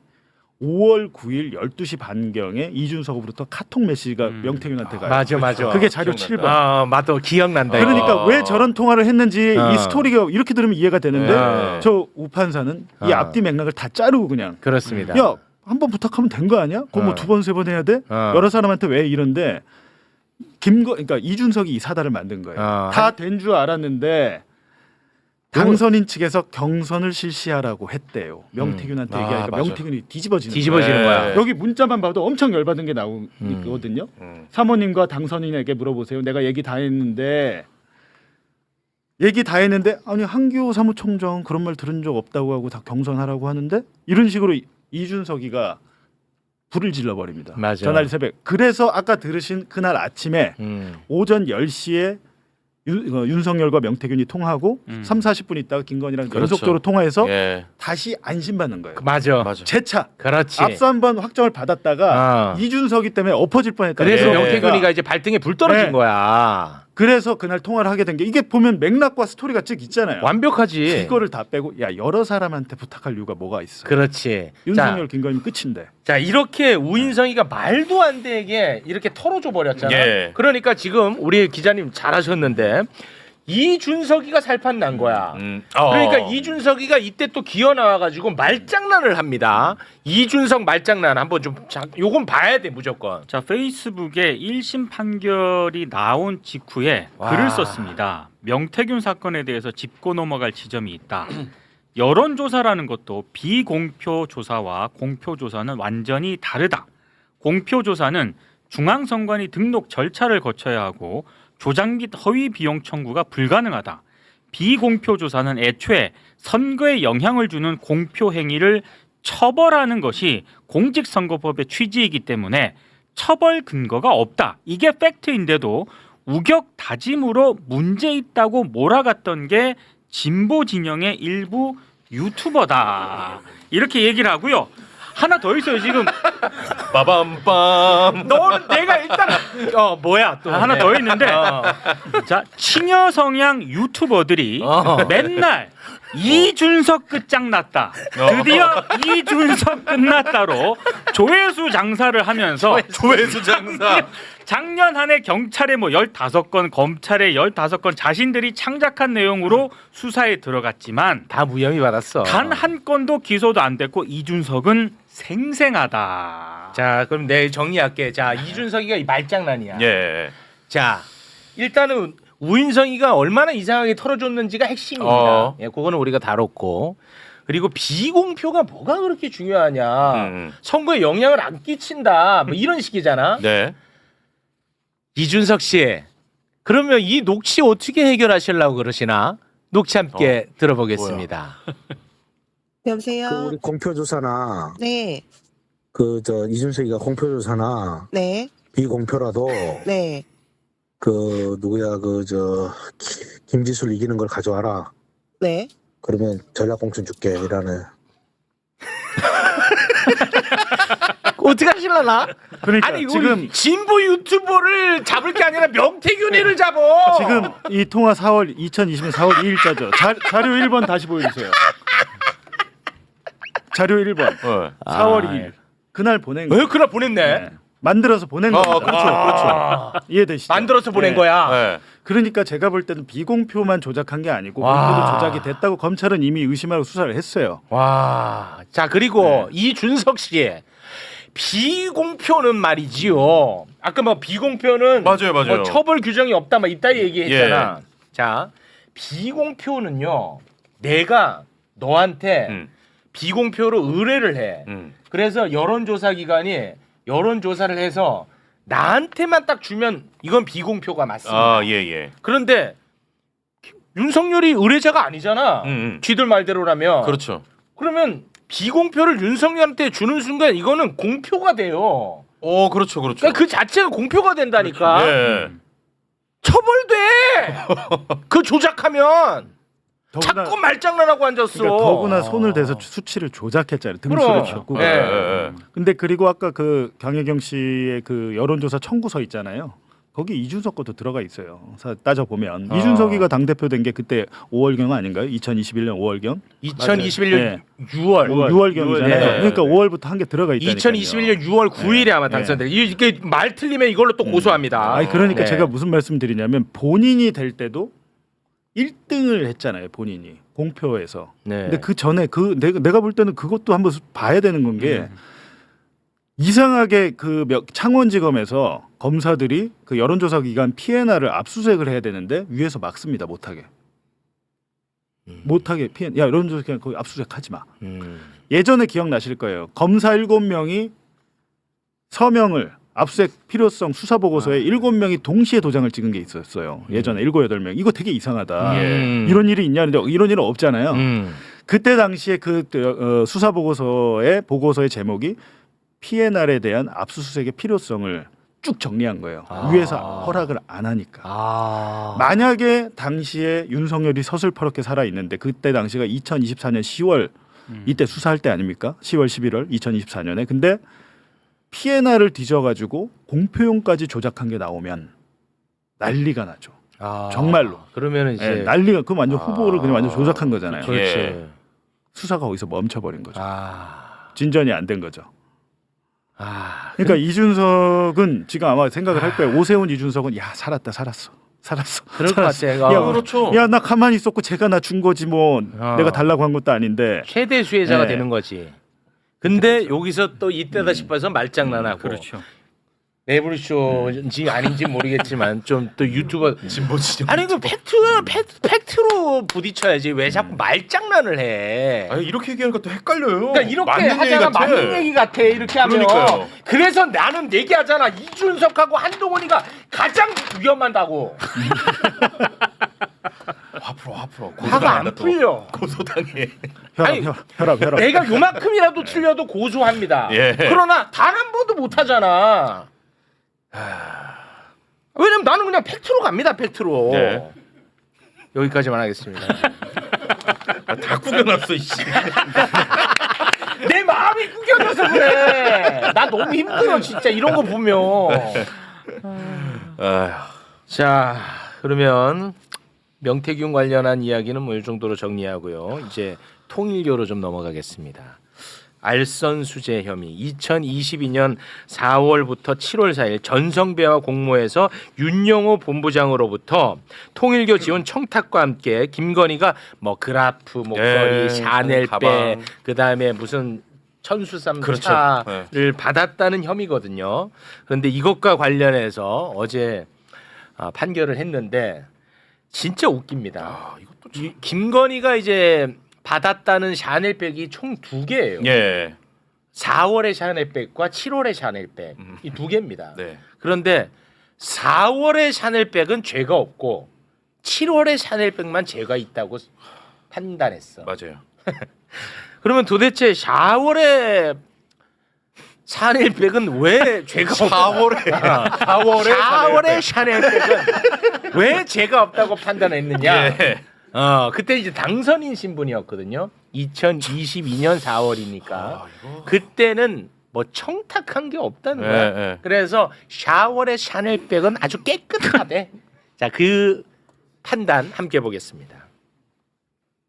5월 9일 12시 반경에 이준석으로부터 카톡 메시지가 명태균한테 가요. 맞아. 그게 자료 7번. 맞아. 기억난다. 그러니까 왜 저런 통화를 했는지 이 스토리가 이렇게 들으면 이해가 되는데 저 우판사는 이 앞뒤 맥락을 다 자르고 그냥 그렇습니다. 야, 한 번 부탁하면 된 거 아니야? 그거 뭐 두 번 세 번 해야 돼? 여러 사람한테 왜 이런데 그러니까 이준석이 이 사달을 만든 거예요. 다 된 줄 알았는데 당선인 측에서 경선을 실시하라고 했대요. 명태균한테 얘기하니까 맞아. 명태균이 뒤집어지는 거야. 여기 문자만 봐도 엄청 열받은 게 나오거든요. 사모님과 당선인에게 물어보세요. 내가 얘기 다 했는데 아니 한기호 사무총장 그런 말 들은 적 없다고 하고 다 경선하라고 하는데 이런 식으로 이준석이가 불을 질러버립니다. 맞아. 전날 새벽. 그래서 아까 들으신 그날 아침에 오전 10시에 윤석열과 명태균이 통화하고 3, 40분 있다가 김건희랑 그렇죠. 연속적으로 통화해서 예. 다시 안심받는 거예요. 맞아. 재차. 그렇지. 앞서 한번 확정을 받았다가 이준석이 때문에 엎어질 뻔했다. 그래서 예. 명태균이가 이제 발등에 불 떨어진 네. 거야. 그래서 그날 통화를 하게 된 게 이게 보면 맥락과 스토리가 쭉 있잖아요. 완벽하지. 이거를 다 빼고 야 여러 사람한테 부탁할 이유가 뭐가 있어. 그렇지. 윤석열 김건희 끝인데. 자 이렇게 우인성이가 말도 안 되게 이렇게 털어줘 버렸잖아. 예. 그러니까 지금 우리 기자님 잘하셨는데 이준석이가 살판 난 거야. 그러니까 이준석이가 이때 또 기어 나와가지고 말장난을 합니다. 이준석 말장난 한번 좀 요건 봐야 돼 무조건. 자, 페이스북에 1심 판결이 나온 직후에 와. 글을 썼습니다. 명태균 사건에 대해서 짚고 넘어갈 지점이 있다. 여론조사라는 것도 비공표 조사와 공표 조사는 완전히 다르다. 공표 조사는 중앙선관위 등록 절차를 거쳐야 하고 조작 및 허위 비용 청구가 불가능하다. 비공표 조사는 애초에 선거에 영향을 주는 공표 행위를 처벌하는 것이 공직선거법의 취지이기 때문에 처벌 근거가 없다. 이게 팩트인데도 우격 다짐으로 문제 있다고 몰아갔던 게 진보 진영의 일부 유튜버다. 이렇게 얘기를 하고요. 하나 더 있어요 지금. 빠밤빰. 너는 내가 일단 뭐야 또 하나 더 있는데 자 친여 성향 유튜버들이 맨날 이준석 끝장났다. 드디어 이준석 끝났다로 조회수 장사를 하면서 조회수 장사. 작년 한 해 경찰에 뭐 15건, 검찰에 15건 자신들이 창작한 내용으로 수사에 들어갔지만 다 무혐의 받았어. 단 한 건도 기소도 안 됐고 이준석은 생생하다. 자 그럼 내가 정리할게. 자 이준석이가 이 말장난이야. 예. 자 일단은 우인성이가 얼마나 이상하게 털어줬는지가 핵심입니다. 예, 그거는 우리가 다뤘고 그리고 비공표가 뭐가 그렇게 중요하냐. 선거에 영향을 안 끼친다. 뭐 이런 식이잖아. 네. 이준석 씨 그러면 이 녹취 어떻게 해결하시려고 그러시나? 녹취 함께 들어보겠습니다. 여보세요. 그 우리 공표조사나 네, 이준석이가 공표조사나 네, 비공표라도 네. 그 누구야 김지수를 이기는 걸 가져와라. 네. 그러면 전략공천 줄게 이라는. 어떻게 하실라나? 그러니까 아니 지금 진보 유튜버를 잡을 게 아니라 명태균이를 잡어. 지금 이 통화 2020년 4월 2일자죠. 자료 1번 다시 보여주세요. 자료 1번. 4월 2일. 그날 보낸 거. 그날 보냈네. 네. 만들어서 보낸 거. 그렇죠. 이해되시죠? 만들어서 보낸 네. 거야. 네. 그러니까 제가 볼 때는 비공표만 조작한 게 아니고 와. 공표도 조작이 됐다고 검찰은 이미 의심하고 수사를 했어요. 와. 자, 그리고 이준석 씨의 비공표는 말이지요. 아까 뭐 비공표는 맞아요. 뭐 처벌 규정이 없다 막 이따 얘기했잖아. 자, 비공표는요. 내가 너한테 비공표로 의뢰를 해. 그래서 여론조사 기관이 여론조사를 해서 나한테만 딱 주면 이건 비공표가 맞습니다. 그런데 윤석열이 의뢰자가 아니잖아. 쥐들 말대로라면. 그렇죠. 그러면 비공표를 윤석열한테 주는 순간 이거는 공표가 돼요. 그렇죠. 그러니까 그 자체가 공표가 된다니까. 예. 처벌돼. 그 조작하면 더구나, 자꾸 말장난하고 앉았어. 그러니까 더구나 손을 대서 수치를 조작했잖아요. 등수를 그럼. 줬고. 예. 근데 그리고 아까 그 강혜경 씨의 그 여론조사 청구서 있잖아요. 거기 이준석 것도 들어가 있어요. 따져 보면 이준석이가 당 대표 된 게 그때 5월경 아닌가요? 2021년 5월경? 2021년 6월. 6월경이잖아요. 네. 그러니까 5월부터 한 게 들어가 있다니까요. 2021년 6월 9일에 아마 당선돼. 이게 말 틀리면 이걸로 또 고소합니다. 아니 그러니까 네. 제가 무슨 말씀드리냐면 본인이 될 때도 1등을 했잖아요. 본인이 공표에서. 네. 근데 그 전에 그 내가 볼 때는 그것도 한번 봐야 되는 건 게 이상하게 그 창원지검에서 검사들이 그 여론조사 기관 피해나를 압수수색을 해야 되는데 위에서 막습니다. 못하게 피해. 야 여론조사 기관 거기 압수수색하지 마. 예전에 기억나실 거예요. 검사 7명이 서명을 압수수색 필요성 수사 보고서에 7명이 동시에 도장을 찍은 게 있었어요. 예전에 7, 8명. 이거 되게 이상하다. 이런 일이 있냐는데 이런 일은 없잖아요. 그때 당시에 그 수사 보고서의 제목이 피해 날에 대한 압수수색의 필요성을 쭉 정리한 거예요. 위에서 허락을 안 하니까. 만약에 당시에 윤석열이 서슬퍼렇게 살아 있는데 그때 당시가 2024년 10월 이때 수사할 때 아닙니까? 10월 11월 2024년에. 근데 피해 날을 뒤져가지고 공표용까지 조작한 게 나오면 난리가 나죠. 정말로. 그러면 이제 난리가 그럼 완전 후보를 그냥 완전 조작한 거잖아요. 그렇지. 수사가 거기서 멈춰버린 거죠. 진전이 안 된 거죠. 그러니까 이준석은 지금 아마 생각을 할 거예요. 오세훈 이준석은 야 살았어. 그럴 것 같아. 야, 그렇죠. 야 나 가만히 있었고 제가 나 준 거지 뭐 내가 달라고 한 것도 아닌데. 최대 수혜자가 네. 되는 거지. 근데 여기서 또 이때다 싶어서 말장난하고. 그렇죠. 매불쇼인지 아닌지 모르겠지만 좀 또 유튜버 아니 그 팩트로 부딪혀야지 왜 자꾸 말장난을 해? 아니, 이렇게 얘기하니까 또 헷갈려요. 그러니까 이렇게 맞는 얘기 하잖아. 같아. 맞는 얘기 같아. 이렇게 하면. 그러니까요. 그래서 나는 얘기하잖아. 이준석하고 한동훈이가 가장 위험하다고. 앞으로 화가 안 풀려. 고소당해. 혈압. 내가 요만큼이라도 틀려도 고소합니다. 예. 그러나 단 한 번도 못 하잖아. 왜냐면 나는 그냥 팩트로 갑니다. 팩트로. 네. 여기까지만 하겠습니다. 다 구겨놨어 이씨. 내 마음이 구겨져서 그래. 나 너무 힘들어 진짜 이런 거 보면. 자 그러면 명태균 관련한 이야기는 뭐 이 정도로 정리하고요. 이제 통일교로 좀 넘어가겠습니다. 알선수재 혐의 2022년 4월부터 7월 4일 전성배와 공모해서 윤영호 본부장으로부터 통일교 지원 청탁과 함께 김건희가 뭐 그라프 목걸이 샤넬백 가방. 그다음에 무슨 천수삼 그렇죠. 차를 받았다는 혐의거든요. 그런데 이것과 관련해서 어제 판결을 했는데 진짜 웃깁니다. 김건희가 이제 받았다는 샤넬백이 총 2개예요. 예. 4월의 샤넬백과 7월의 샤넬백 이 2개입니다. 네. 그런데 4월의 샤넬백은 죄가 없고 7월의 샤넬백만 죄가 있다고 판단했어. 맞아요. 그러면 도대체 4월의 샤넬백은 왜 죄가 없다? 4월의 샤넬백은 왜 죄가 없다고 판단했느냐? 예. 그때 이제 당선인 신분이었거든요. 2022년 4월이니까 그때는 뭐 청탁한 게 없다는 거야. 예. 그래서 샤월의 샤넬백은 아주 깨끗하대. 자, 그 판단 함께 보겠습니다.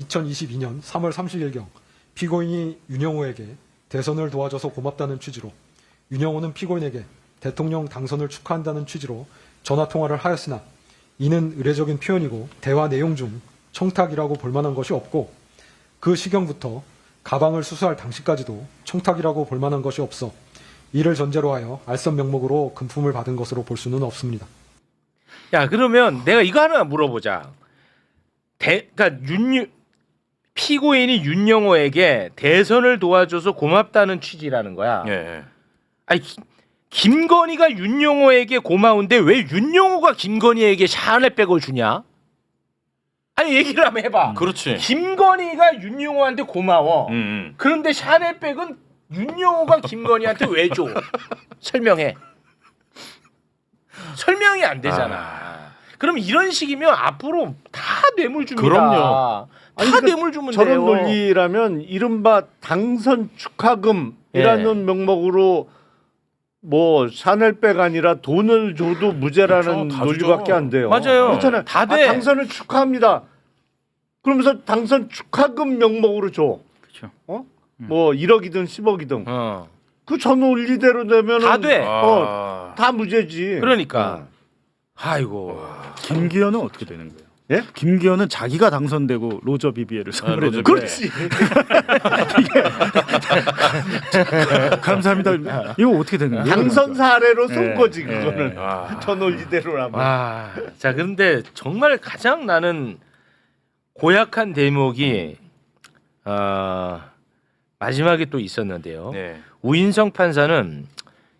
2022년 3월 30일경 피고인이 윤영호에게 대선을 도와줘서 고맙다는 취지로 윤영호는 피고인에게 대통령 당선을 축하한다는 취지로 전화 통화를 하였으나 이는 의례적인 표현이고 대화 내용 중 청탁이라고 볼 만한 것이 없고 그 시경부터 가방을 수수할 당시까지도 청탁이라고 볼 만한 것이 없어 이를 전제로 하여 알선 명목으로 금품을 받은 것으로 볼 수는 없습니다. 야, 그러면 내가 이거 하나 물어보자. 그러니까 피고인이 윤영호에게 대선을 도와줘서 고맙다는 취지라는 거야. 예. 아니 김건희가 윤영호에게 고마운데 왜 윤영호가 김건희에게 샤넬백을 주냐? 아니 얘기를 한번 해봐. 그렇지. 김건희가 윤영호한테 고마워. 그런데 샤넬백은 윤영호가 김건희한테 왜 줘? 설명해. 설명이 안 되잖아. 그럼 이런 식이면 앞으로 다 뇌물 줍니다. 그럼요. 다 아니, 뇌물 주면 저런 돼요. 논리라면 이른바 당선 축하금이라는 명목으로 뭐 샤넬백 아니라 돈을 줘도 무죄라는 그렇죠, 다 논리밖에 주죠. 안 돼요. 맞아요. 그렇잖아요. 다 돼. 당선을 축하합니다. 그러면서 당선 축하금 명목으로 줘. 그렇죠. 뭐 1억이든 10억이든. 어. 그 전 논리대로 되면 다 돼. 다 무죄지. 그러니까. 아이고. 김기현은 어떻게 되는 거예요? 예? 김기현은 자기가 당선되고 로저 비비에를 선물했는데 그렇지. 감사합니다. 이거 어떻게 되는 거예요? 당선 사례로 쏜 예, 거지 예. 그거는. 전 논리대로라면. 자, 그런데 정말 가장 나는 고약한 대목이 마지막에 또 있었는데요. 네. 우인성 판사는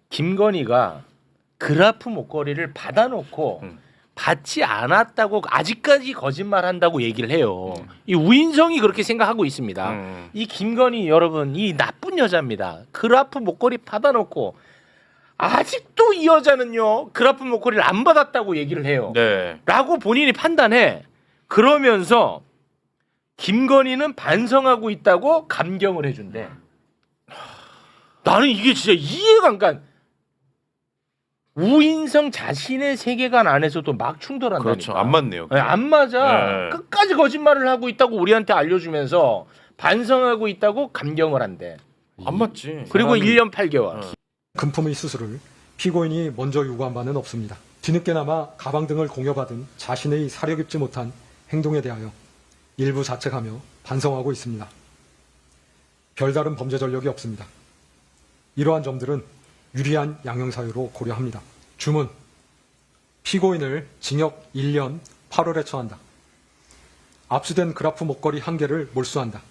김건희가 그라프 목걸이를 받아놓고 받지 않았다고 아직까지 거짓말한다고 얘기를 해요. 이 우인성이 그렇게 생각하고 있습니다. 이 김건희 여러분 이 나쁜 여자입니다. 그라프 목걸이 받아놓고 아직도 이 여자는요 그라프 목걸이를 안 받았다고 얘기를 해요. 네. 라고 본인이 판단해. 그러면서 김건희는 반성하고 있다고 감경을 해준대. 나는 이게 진짜 이해가 안 가. 우인성 자신의 세계관 안에서도 막 충돌한다니까. 그렇죠. 안 맞네요. 네, 안 맞아. 네. 끝까지 거짓말을 하고 있다고 우리한테 알려주면서 반성하고 있다고 감경을 한대. 안 맞지. 그리고 1년 8개월. 금품의 수수를 피고인이 먼저 요구한 바는 없습니다. 뒤늦게나마 가방 등을 공여받은 자신의 사려 깊지 못한 행동에 대하여 일부 자책하며 반성하고 있습니다. 별다른 범죄 전력이 없습니다. 이러한 점들은 유리한 양형사유로 고려합니다. 주문, 피고인을 징역 1년 8월에 처한다. 압수된 그라프 목걸이 1개를 몰수한다.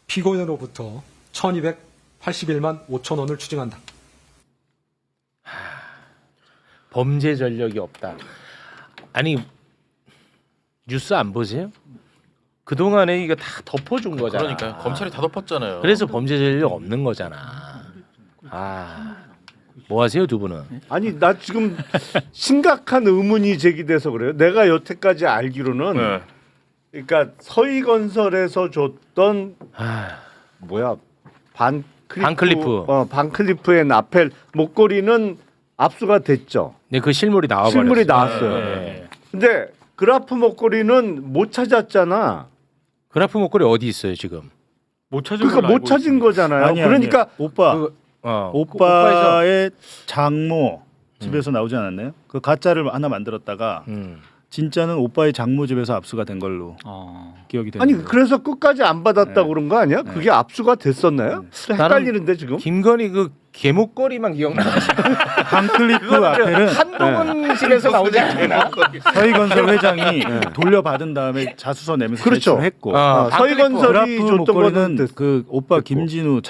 피고인으로부터 1281만 5천 원을 추징한다. 범죄 전력이 없다. 아니 뉴스 안 보세요? 그동안에 이거 다 덮어준 거잖아. 그러니까 검찰이 다 덮었잖아요. 그래서 범죄 전력 없는 거잖아. 뭐 하세요 두 분은? 아니 나 지금 심각한 의문이 제기돼서 그래요. 내가 여태까지 알기로는 네. 그러니까 서희건설에서 줬던 뭐야 반클리프 반클리프의 나펠 목걸이는 압수가 됐죠. 네, 그 실물이 나와버렸어요. 실물이 나왔어요. 네. 근데 그라프 목걸이는 못 찾았잖아. 그라프 목걸이 어디 있어요 지금? 못 찾은 그러니까 걸로 못 알고 찾은 있습니다. 거잖아요. 아니, 그러니까 아니, 오빠 오빠의 장모 집에서 나오지 않았나요? 그 가짜를 하나 만들었다가 진짜는 오빠의 장모 집에서 압수가 된 걸로 기억이 되는데. 아니 그래서 끝까지 안 받았다고 그런 거 아니야? 그게 압수가 됐었나요? 헷갈리는데 지금. 김건희 그 개목걸이만 기억나. 반클리프 앞에는 한동훈 집에서 나오지 않나? 서희건설 회장이 돌려받은 다음에 자수서 내면서 그렇죠. 제출했고 서희건설이 그라프 줬던 거는 목걸이는 그 오빠 김진우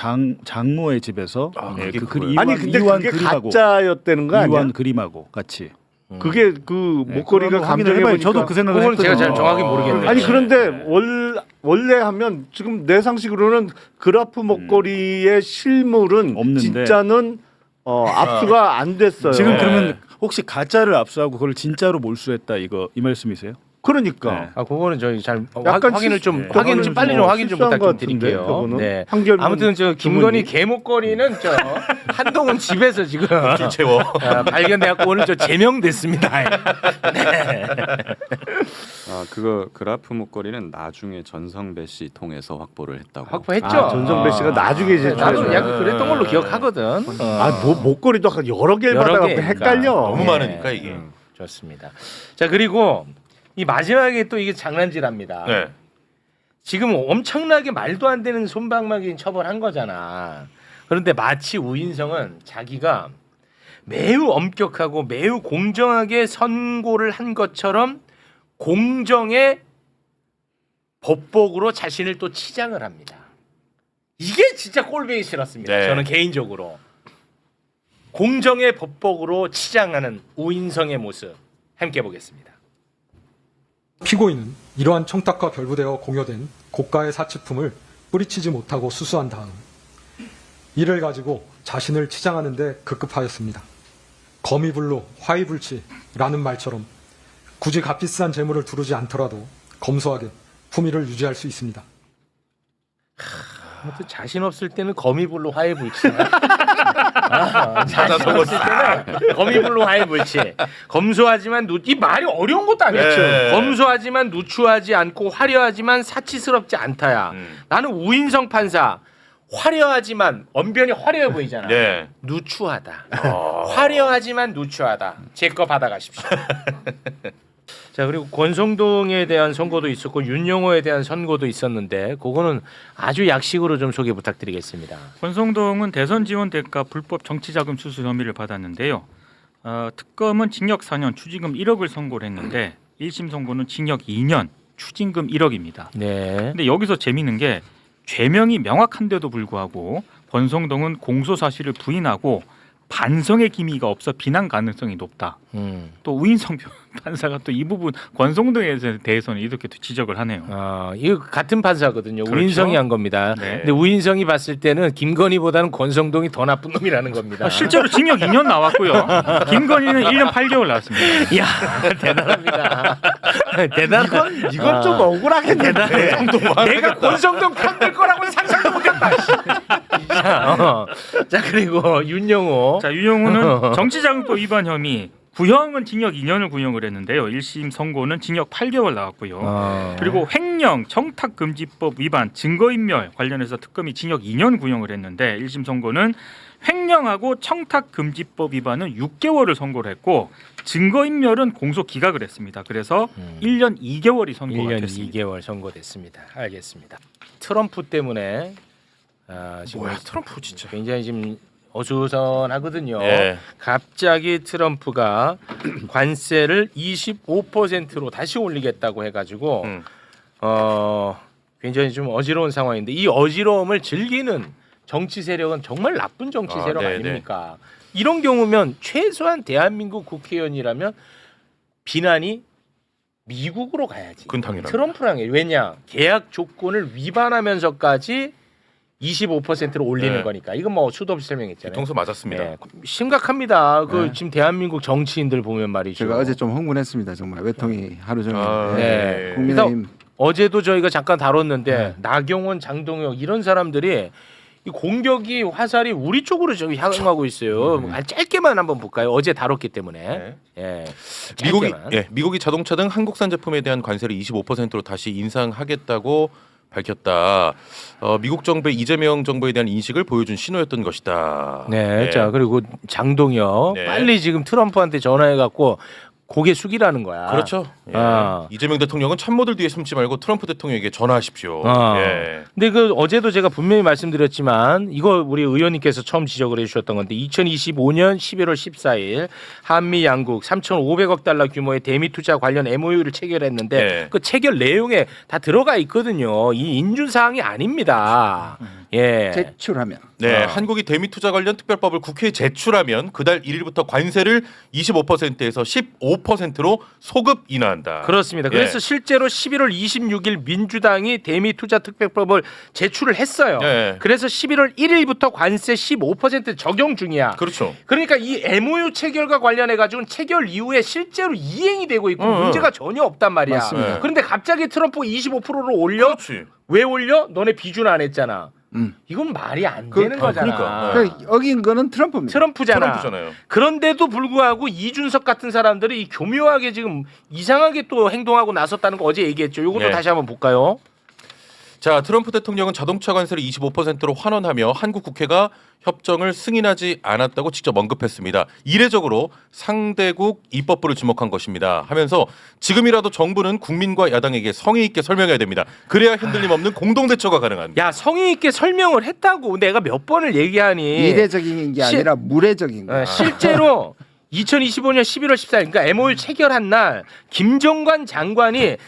장모의 집에서 그 그림 아니 근데 이완 그게 그림하고 가짜였다는 거 아니야? 이완 그림하고 같이. 그게 그 목걸이가 감정해 보니까 저도 그 생각을 그건 했거든요. 제가 잘 정확히 모르겠네요. 아니 그런데 원래 하면 지금 내 상식으로는 그라프 목걸이의 실물은 없는데. 진짜는 압수가 안 됐어요. 지금 그러면 혹시 가짜를 압수하고 그걸 진짜로 몰수했다 이 말씀이세요? 그러니까. 아 그거는 저희 잘 약간 확인을 좀 그거는 확인 좀 빨리 좀 뭐 확인 좀 실수한 부탁 것 좀 같은데, 드릴게요. 그거는? 네. 판결문 아무튼 저 김건희 주문이? 개목걸이는 저 한동훈 집에서 지금 채워. 발견돼갖고 오늘 저 제명됐습니다. 네. 아 그거 그라프 목걸이는 나중에 전성배 씨 통해서 확보를 했다고. 확보했죠. 아, 전성배 씨가 나중에 이제 나도 그래서. 약간 그랬던 걸로 기억하거든. 아, 목걸이도 여러 개를 여러 받아갖고 개니까. 헷갈려. 너무 예. 많으니까 이게. 좋습니다. 자 그리고 이 마지막에 또 이게 장난질합니다. 네. 지금 엄청나게 말도 안 되는 솜방망이 처벌한 거잖아. 그런데 마치 우인성은 자기가 매우 엄격하고 매우 공정하게 선고를 한 것처럼 공정의 법복으로 자신을 또 치장을 합니다. 이게 진짜 꼴보기 싫었습니다. 네. 저는 개인적으로. 공정의 법복으로 치장하는 우인성의 모습 함께 보겠습니다. 피고인은 이러한 청탁과 결부되어 공여된 고가의 사치품을 뿌리치지 못하고 수수한 다음 이를 가지고 자신을 치장하는 데 급급하였습니다. 거미불로 화이불치라는 말처럼 굳이 값비싼 재물을 두르지 않더라도 검소하게 품위를 유지할 수 있습니다. 또 자신 없을 때는 거미불로 화해불치. 자신 없을 때는 거미불로 화해불치. 검소하지만 이 말이 어려운 것도 아니야. 네. 검소하지만 누추하지 않고 화려하지만 사치스럽지 않다야. 나는 우인성 판사 화려하지만 언변이 화려해 보이잖아. 네. 누추하다. 화려하지만 누추하다. 제 거 받아가십시오. 자 그리고 권성동에 대한 선고도 있었고 윤영호에 대한 선고도 있었는데 그거는 아주 약식으로 좀 소개 부탁드리겠습니다. 권성동은 대선 지원 대가 불법 정치자금 수수 혐의를 받았는데요. 특검은 징역 4년, 추징금 1억을 선고를 했는데 1심 선고는 징역 2년, 추징금 1억입니다. 네. 근데 여기서 재미있는 게 죄명이 명확한데도 불구하고 권성동은 공소 사실을 부인하고 반성의 기미가 없어 비난 가능성이 높다. 또 우인성 판사가 또 이 부분 권성동에 대해서는 이렇게 또 지적을 하네요. 이거 같은 판사거든요. 그렇죠? 우인성이 한 겁니다. 네. 근데 우인성이 봤을 때는 김건희보다는 권성동이 더 나쁜 놈이라는 겁니다. 실제로 징역 2년 나왔고요. 김건희는 1년 8개월 나왔습니다. 이야 대단합니다. 대단한. 이건 좀 억울하게 대단해. 내가 권성동 편들 거라고는 상상도 못했다. 자 그리고 윤영호. 자 윤영호는 정치자금법 위반 혐의 구형은 징역 2년을 구형을 했는데요. 1심 선고는 징역 8개월 나왔고요. 그리고 횡령, 청탁금지법 위반, 증거인멸 관련해서 특검이 징역 2년 구형을 했는데 1심 선고는 횡령하고 청탁금지법 위반은 6개월을 선고를 했고 증거인멸은 공소 기각을 했습니다. 그래서 1년 2개월이 선고가 1년 됐습니다. 2개월 선고됐습니다. 알겠습니다. 트럼프 때문에 지금 트럼프 진짜. 굉장히 지금 어수선하거든요. 네. 갑자기 트럼프가 관세를 25%로 다시 올리겠다고 해가지고 굉장히 좀 어지러운 상황인데 이 어지러움을 즐기는 정치 세력은 정말 나쁜 정치 세력 네네. 아닙니까? 이런 경우면 최소한 대한민국 국회의원이라면 비난이 미국으로 가야지. 그건 당연합니다. 트럼프랑 해. 왜냐? 계약 조건을 위반하면서까지 25%로 올리는 네. 거니까. 이건 뭐 수도 없이 설명했잖아요. 뒤통수 맞았습니다. 네. 심각합니다. 그 지금 대한민국 정치인들 보면 말이죠. 제가 어제 좀 흥분했습니다. 정말 외통이 하루 종일. 네. 국민의힘 어제도 저희가 잠깐 다뤘는데 나경원, 장동혁 이런 사람들이 이 공격이 화살이 우리 쪽으로 저기 향하고 있어요. 짧게만 한번 볼까요? 어제 다뤘기 때문에. 예. 미국이 자동차 등 한국산 제품에 대한 관세를 25%로 다시 인상하겠다고 밝혔다. 미국 정부의 이재명 정부에 대한 인식을 보여준 신호였던 것이다. 네. 자 그리고 장동혁 네. 빨리 지금 트럼프한테 전화해갖고 고개 숙이라는 거야. 그렇죠. 예. 이재명 대통령은 참모들 뒤에 숨지 말고 트럼프 대통령에게 전화하십시오. 예. 근데 그 어제도 제가 분명히 말씀드렸지만 이거 우리 의원님께서 처음 지적을 해주셨던 건데 2025년 11월 14일 한미 양국 3,500억 달러 규모의 대미 투자 관련 MOU를 체결했는데 네. 그 체결 내용에 다 들어가 있거든요. 이 인준 사항이 아닙니다. 예. 제출하면. 네, 한국이 대미 투자 관련 특별법을 국회에 제출하면 그달 1일부터 관세를 25%에서 15%로 소급 인하한다. 그렇습니다. 그래서 예. 실제로 11월 26일 민주당이 대미 투자 특별법을 제출을 했어요. 예. 그래서 11월 1일부터 관세 15% 적용 중이야. 그렇죠. 그러니까 이 MOU 체결과 관련해 가지고는 체결 이후에 실제로 이행이 되고 있고 문제가 전혀 없단 말이야. 맞습니다. 그런데 갑자기 트럼프가 25%로 올려? 그렇지. 왜 올려? 너네 비준 안 했잖아. 이건 말이 안 되는 거잖아. 그러니까. 그 어긴 거는 트럼프입니다. 트럼프잖아요. 그런데도 불구하고 이준석 같은 사람들이 이 교묘하게 지금 이상하게 또 행동하고 나섰다는 거 어제 얘기했죠. 이것도 네. 다시 한번 볼까요? 자, 트럼프 대통령은 자동차 관세를 25%로 환원하며 한국 국회가 협정을 승인하지 않았다고 직접 언급했습니다. 이례적으로 상대국 입법부를 지목한 것입니다. 하면서 지금이라도 정부는 국민과 야당에게 성의 있게 설명해야 됩니다. 그래야 흔들림 없는 공동 대처가 가능합니다. 야, 성의 있게 설명을 했다고 내가 몇 번을 얘기하니. 이례적인 게 아니라 무례적인 거. 실제로 2025년 11월 14일 그러니까 MOU 체결한 날 김정관 장관이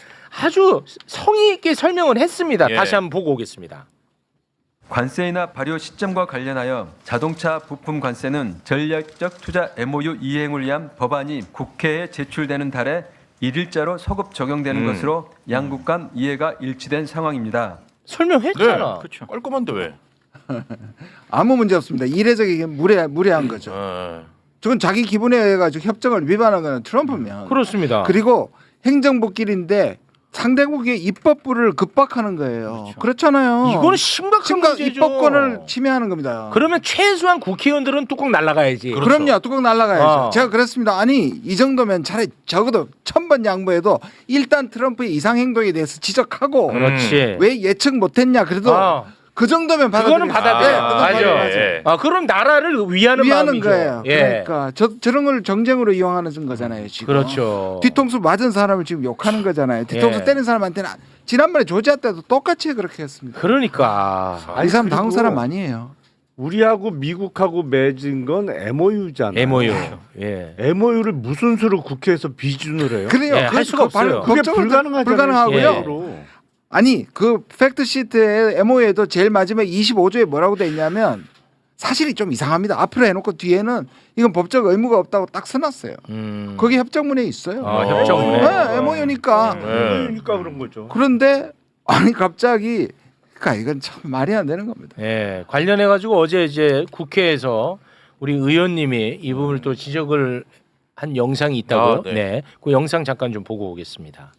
아주 성의 있게 설명을 했습니다. 예. 다시 한번 보고 오겠습니다. 관세 인하 발효 시점과 관련하여 자동차 부품 관세는 전략적 투자 MOU 이행을 위한 법안이 국회에 제출되는 달에 1일자로 소급 적용되는 것으로 양국 간 이해가 일치된 상황입니다. 설명했잖아. 그렇죠. 깔끔한데 왜? 아무 문제 없습니다. 이례적인 무례한 거죠. 저건 자기 기분에 의해 가지고 협정을 위반한 거는 트럼프면. 그렇습니다. 그리고 행정부끼리인데 상대국의 입법부를 급박하는 거예요. 그렇잖아요. 이거는 심각한 문제죠. 입법권을 침해하는 겁니다. 그러면 최소한 국회의원들은 뚜껑 날아가야지. 그럼요. 뚜껑 날아가야죠. 제가 그랬습니다. 아니 이 정도면 차라리 적어도 1000번 양보해도 일단 트럼프의 이상 행동에 대해서 지적하고 그렇지. 왜 예측 못했냐 그래도 그 정도면 그거는 받아들여. 맞아. 그럼 나라를 위하는 마음이죠. 거예요. 예. 그러니까 저런 걸 정쟁으로 이용하는 거잖아요. 지금. 그렇죠. 뒤통수 맞은 사람을 지금 욕하는 거잖아요. 뒤통수 예. 때린 사람한테는 지난번에 조지아 때도 똑같이 그렇게 했습니다. 그러니까 이 사람 그리고 당한 사람 아니에요. 우리하고 미국하고 맺은 건 MOU잖아요. MOU. 예. MOU를 무슨 수로 국회에서 비준을 해요? 그래요. 예, 할 수가 없어요. 그게 불가능하잖아요. 불가능하고요. 예. 아니 그 팩트 시트에 MOU에도 제일 마지막에 25조에 뭐라고 돼 있냐면 사실이 좀 이상합니다. 앞으로 해놓고 뒤에는 이건 법적 의무가 없다고 딱 써놨어요. 거기 협정문에 있어요. 협정문에. 네, MOU니까. 그러니까 그런 거죠. 그런데 아니 갑자기 그러니까 이건 참 말이 안 되는 겁니다. 예. 관련해 가지고 어제 이제 국회에서 우리 의원님이 이 부분을 또 지적을 한 영상이 있다고. 네. 그 영상 잠깐 좀 보고 오겠습니다.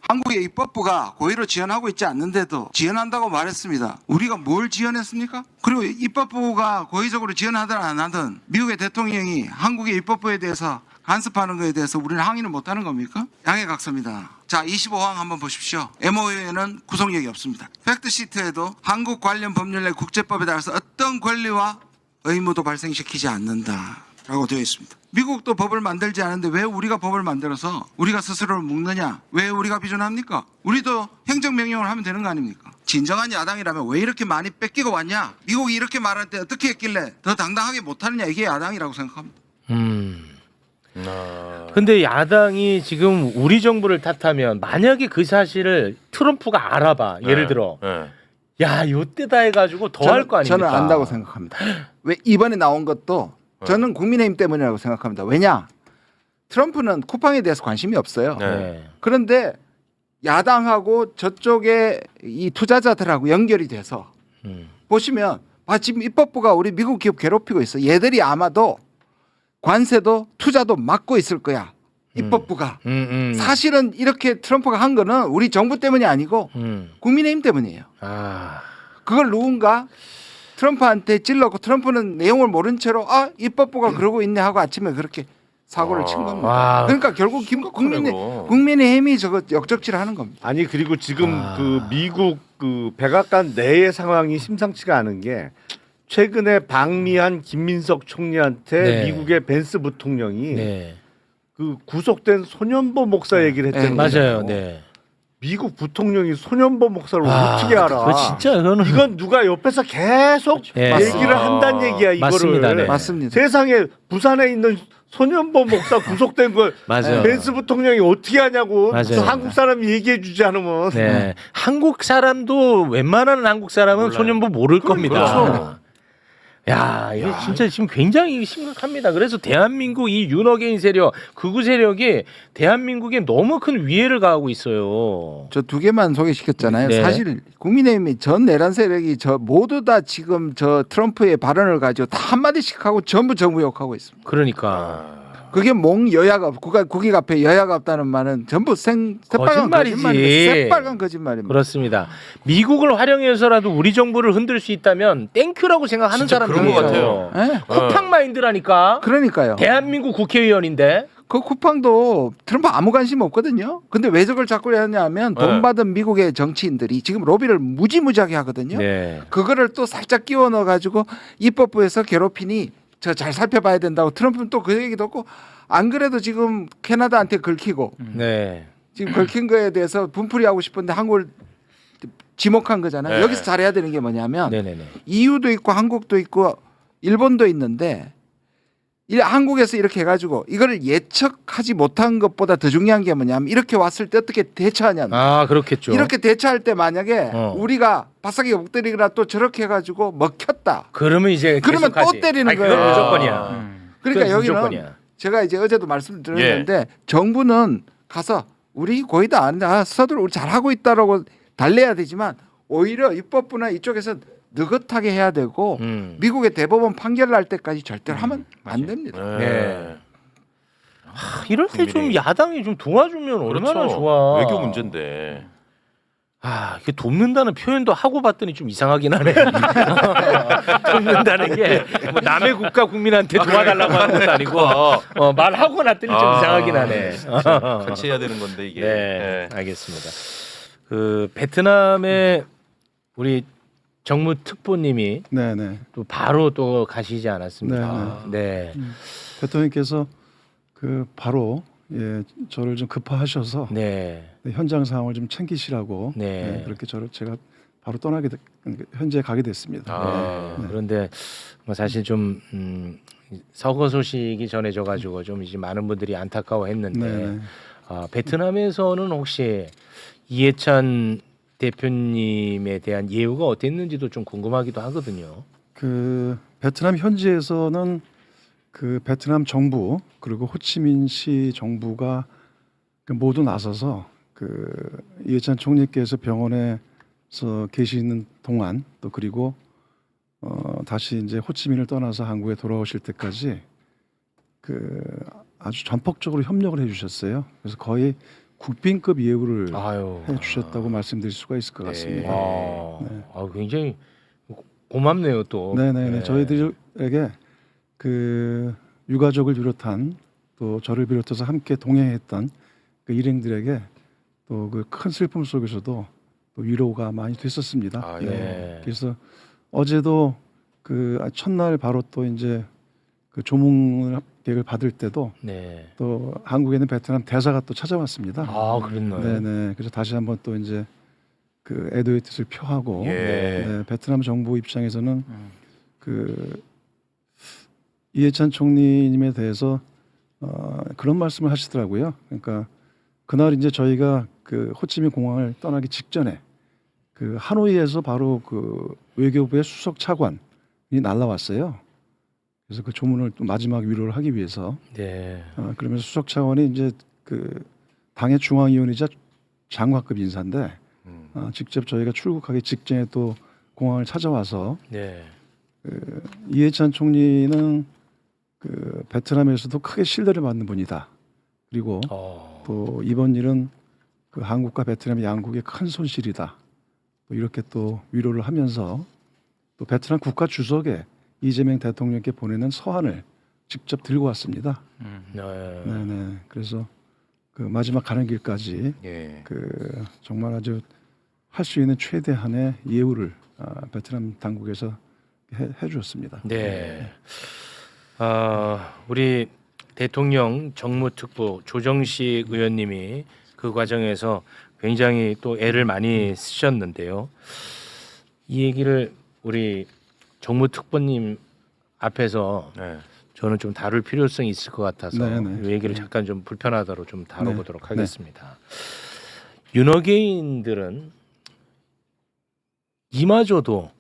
한국의 입법부가 고의로 지연하고 있지 않는데도 지연한다고 말했습니다. 우리가 뭘 지연했습니까? 그리고 입법부가 고의적으로 지연하든 안 하든 미국의 대통령이 한국의 입법부에 대해서 간섭하는 것에 대해서 우리는 항의는 못하는 겁니까? 양해각서입니다. 자, 25항 한번 보십시오. MOU에는 구속력이 없습니다. 팩트시트에도 한국 관련 법률 내 국제법에 따라서 어떤 권리와 의무도 발생시키지 않는다라고 되어 있습니다. 미국도 법을 만들지 않은데 왜 우리가 법을 만들어서 우리가 스스로를 묶느냐? 왜 우리가 비준합니까? 우리도 행정명령을 하면 되는 거 아닙니까? 진정한 야당이라면 왜 이렇게 많이 뺏기고 왔냐? 미국이 이렇게 말할 때 어떻게 했길래 더 당당하게 못하느냐? 이게 야당이라고 생각합니다. 근데 야당이 지금 우리 정부를 탓하면 만약에 그 사실을 트럼프가 알아봐. 예를 들어. 야, 요때다 해가지고 더 할 거 아닙니까? 저는 안다고 생각합니다. 왜 이번에 나온 것도 저는 국민의힘 때문이라고 생각합니다. 왜냐? 트럼프는 쿠팡에 대해서 관심이 없어요. 그런데 야당하고 저쪽에 이 투자자들하고 연결이 돼서 보시면 지금 입법부가 우리 미국 기업 괴롭히고 있어. 얘들이 아마도 관세도 투자도 막고 있을 거야. 입법부가. 사실은 이렇게 트럼프가 한 거는 우리 정부 때문이 아니고 국민의힘 때문이에요. 그걸 누군가 트럼프한테 찔렀고 트럼프는 내용을 모른 채로 입법부가 그러고 있네 하고 아침에 그렇게 사고를 친 겁니다. 그러니까 결국 국민의힘이 저거 역적질하는 겁니다. 아니 그리고 지금 그 미국 그 백악관 내의 상황이 심상치가 않은 게 최근에 방미한 김민석 총리한테 미국의 벤스 부통령이 그 구속된 소년보 목사 얘기를 했잖아요. 맞아요. 네. 미국 부통령이 손현보 목사를 어떻게 알아? 그거 진짜 그거는 이건 누가 옆에서 계속 예. 얘기를 한다는 얘기야 이거를. 맞습니다. 네. 맞습니다. 세상에 부산에 있는 손현보 목사 구속된 걸 맞아요. 벤스 부통령이 어떻게 하냐고. 맞아요. 한국 사람이 얘기해 주지 않으면. 네. 한국 사람도 웬만한 한국 사람은 손현보 모를 겁니다. 그렇죠. 야, 이게 진짜 지금 굉장히 심각합니다. 그래서 대한민국 이 윤어게인 세력, 극우 세력이 대한민국에 너무 큰 위해를 가하고 있어요. 저 두 개만 소개시켰잖아요. 네. 사실 국민의힘이 전 내란 세력이 저 모두 다 지금 저 트럼프의 발언을 가지고 다 한마디씩 하고 전부 정부 욕하고 있습니다. 그러니까 그게 몽 여야가 국익 앞에 여야가 없다는 말은 전부 새빨간 거짓말이지. 거짓말입니다. 새빨간 거짓말입니다. 그렇습니다. 미국을 활용해서라도 우리 정부를 흔들 수 있다면 땡큐라고 생각하는 진짜 사람들이에요. 그런 것 같아요. 예? 쿠팡 마인드라니까. 그러니까요. 대한민국 국회의원인데. 그 쿠팡도 트럼프 아무 관심 없거든요. 근데 왜 저걸 자꾸 하냐면 돈 네. 받은 미국의 정치인들이 지금 로비를 무지무지하게 하거든요. 네. 그거를 또 살짝 끼워 넣어 가지고 입법부에서 괴롭히니 저 잘 살펴봐야 된다고 트럼프는 또 그 얘기도 했고 안 그래도 지금 캐나다한테 긁히고 네. 지금 긁힌 거에 대해서 분풀이 하고 싶은데 한국을 지목한 거잖아요. 네. 여기서 잘해야 되는 게 뭐냐면 네네네. EU도 있고 한국도 있고 일본도 있는데 한국에서 이렇게 해가지고 이거를 예측하지 못한 것보다 더 중요한 게 뭐냐면 이렇게 왔을 때 어떻게 대처하냐. 아, 그렇겠죠. 이렇게 대처할 때 만약에 어. 우리가 바싹이 못 때리거나 또 저렇게 해가지고 먹혔다. 그러면 이제 그러면 또 계속하지. 때리는 아니, 거예요. 그건 무조건이야. 그러니까 그건 여기는 무조건이야. 제가 이제 어제도 말씀드렸는데 정부는 가서 우리 거의 다 안다. 서둘러 우리 잘하고 있다라고 달래야 되지만 오히려 입법부나 이쪽에서 느긋하게 해야 되고 미국의 대법원 판결 날 때까지 절대로 하면 안 됩니다. 네. 이럴 때 좀 야당이 좀 도와주면 얼마나 그렇죠. 좋아. 외교 문제인데. 아, 이게 돕는다는 표현도 하고 봤더니 좀 이상하긴 하네. 돕는다는 게 뭐 남의 국가 국민한테 도와달라고 하는 것도 아니고 말하고 났더니 좀 이상하긴 하네. 같이 해야 되는 건데 이게. 네, 알겠습니다. 그 베트남에 우리 정무 특보님이 네네. 또 바로 또 가시지 않았습니까? 네. 대통령께서 그 바로 저를 좀 급파하셔서 네. 현장 상황을 좀 챙기시라고 네. 그렇게 제가 바로 현재 가게 됐습니다. 네. 그런데 뭐 사실 좀 서거 소식이 전해져가지고 좀 이제 많은 분들이 안타까워했는데 네. 베트남에서는 혹시 이해찬 대표님에 대한 예우가 어땠는지도 좀 궁금하기도 하거든요. 그 베트남 현지에서는 그 베트남 정부 그리고 호치민시 정부가 모두 나서서 그 이해찬 총리께서 병원에서 계시는 동안 또 그리고 다시 이제 호치민을 떠나서 한국에 돌아오실 때까지 그 아주 전폭적으로 협력을 해주셨어요. 그래서 거의 국빈급 예우를 해주셨다고 말씀드릴 수가 있을 것 같습니다. 굉장히 고맙네요 또. 네네. 저희들에게 그 유가족을 비롯한 또 저를 비롯해서 함께 동행했던 그 일행들에게 또 그 큰 슬픔 속에서도 또 위로가 많이 됐었습니다. 네. 그래서 어제도 그 첫날 바로 또 이제 그 조문객을 받을 때도 네. 또 한국에 있는 베트남 대사가 또 찾아왔습니다. 아, 그랬나요? 네네. 그래서 다시 한번 또 이제 그 애도의 뜻을 표하고 네, 베트남 정부 입장에서는 그 이해찬 총리님에 대해서 그런 말씀을 하시더라고요. 그러니까 그날 이제 저희가 그 호치민 공항을 떠나기 직전에 그 하노이에서 바로 그 외교부의 수석 차관이 날라왔어요. 그래서 그 조문을 또 마지막 위로를 하기 위해서. 네. 그러면서 수석 차관이 이제 그 당의 중앙위원이자 장관급 인사인데 직접 저희가 출국하기 직전에 또 공항을 찾아와서 네. 그 이해찬 총리는 그 베트남에서도 크게 신뢰를 받는 분이다. 그리고 또 이번 일은 그 한국과 베트남 양국의 큰 손실이다. 또 이렇게 또 위로를 하면서 또 베트남 국가 주석에 이재명 대통령께 보내는 서한을 직접 들고 왔습니다. 네네. 그래서 그 마지막 가는 길까지 그 정말 아주 할 수 있는 최대한의 예우를 베트남 당국에서 해주었습니다. 네. 우리 대통령 정무특보 조정식 의원님이 그 과정에서 굉장히 또 애를 많이 쓰셨는데요. 이 얘기를 우리 정무특보님 앞에서 네. 저는 좀 다룰 필요성이 있을 것 같아서 네네. 이 얘기를 잠깐 좀 불편하더라도 좀 다뤄보도록 네. 하겠습니다. 윤어게인들은 이마저도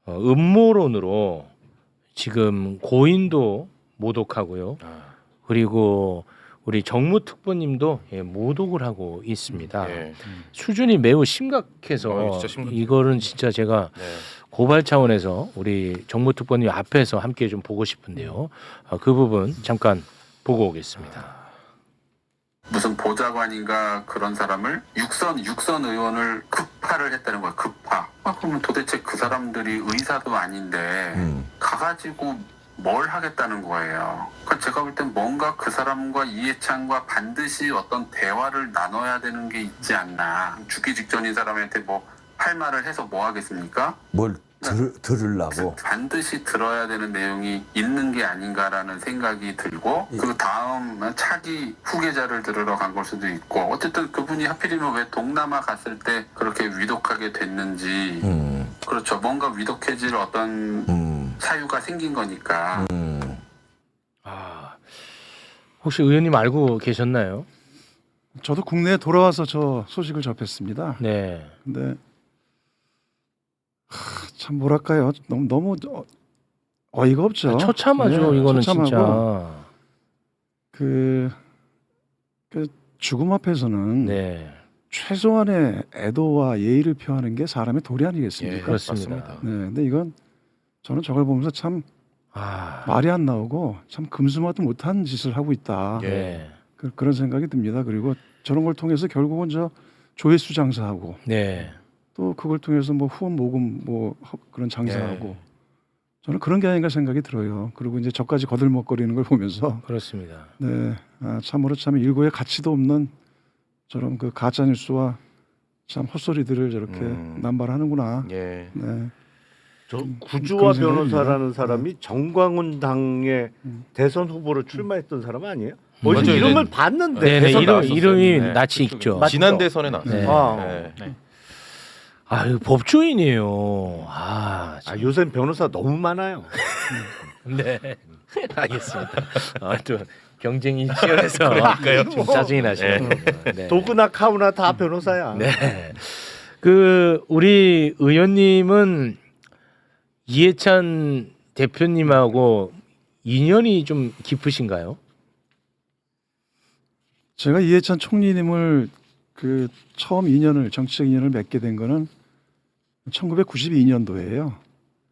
음모론으로 지금 고인도 모독하고요. 그리고 우리 정무특보님도 모독을 하고 있습니다. 예. 수준이 매우 심각해서 진짜 심각해요. 이거는 진짜 제가 네. 고발 차원에서 우리 정무특보님 앞에서 함께 좀 보고 싶은데요. 그 부분 잠깐 보고 오겠습니다. 무슨 보좌관인가 그런 사람을 육선 의원을 급파를 했다는 거야. 급파. 그러면 도대체 그 사람들이 의사도 아닌데 가가지고 뭘 하겠다는 거예요. 그러니까 제가 볼 땐 뭔가 그 사람과 이해찬과 반드시 어떤 대화를 나눠야 되는 게 있지 않나. 죽기 직전인 사람한테 뭐 할 말을 해서 뭐 하겠습니까? 뭘 들으려고? 반드시 들어야 되는 내용이 있는 게 아닌가라는 생각이 들고 그 다음 차기 후계자를 들으러 간 걸 수도 있고 어쨌든 그분이 하필이면 왜 동남아 갔을 때 그렇게 위독하게 됐는지 그렇죠. 뭔가 위독해질 어떤 사유가 생긴 거니까. 혹시 의원님 알고 계셨나요? 저도 국내에 돌아와서 저 소식을 접했습니다. 네. 근데 참 뭐랄까요? 너무 어이가 없죠. 처참하죠. 네, 이거는 처참하고 진짜. 그 죽음 앞에서는 네. 최소한의 애도와 예의를 표하는 게 사람의 도리 아니겠습니까? 예, 그렇습니다. 네, 근데 이건 저는 저걸 보면서 참 말이 안 나오고 참 금수마도 못한 짓을 하고 있다. 예. 그런 생각이 듭니다. 그리고 저런 걸 통해서 결국은 저 조회수 장사하고 네. 또 그걸 통해서 뭐 후원 모금 뭐 그런 장사하고 저는 그런 게 아닌가 생각이 들어요. 그리고 이제 저까지 거들먹거리는 걸 보면서 그렇습니다. 네, 참으로 참 일고의 가치도 없는 저런 그 가짜 뉴스와 참 헛소리들을 저렇게 남발하는구나. 예. 네. 저 그런 구주와 생각이 변호사라는 듭니다. 사람이 정광훈 당의 대선 후보로 출마했던 사람 아니에요? 맞아요. 어디서 이름을 네. 봤는데 네네, 대선 이름이 네. 낯이 익죠. 맞죠? 지난 대선에 나왔어요. 네. 네. 아유, 법조인이에요. 참. 요새 변호사 너무 많아요. 네. 알겠습니다. 또 경쟁이 치열해서 좀 짜증이 나시네요. 네. 도구나 카우나 다 변호사야. 네. 그 우리 의원님은 이해찬 대표님하고 인연이 좀 깊으신가요? 제가 이해찬 총리님을 그 처음 정치적 인연을 맺게 된 거는 1992년도예요.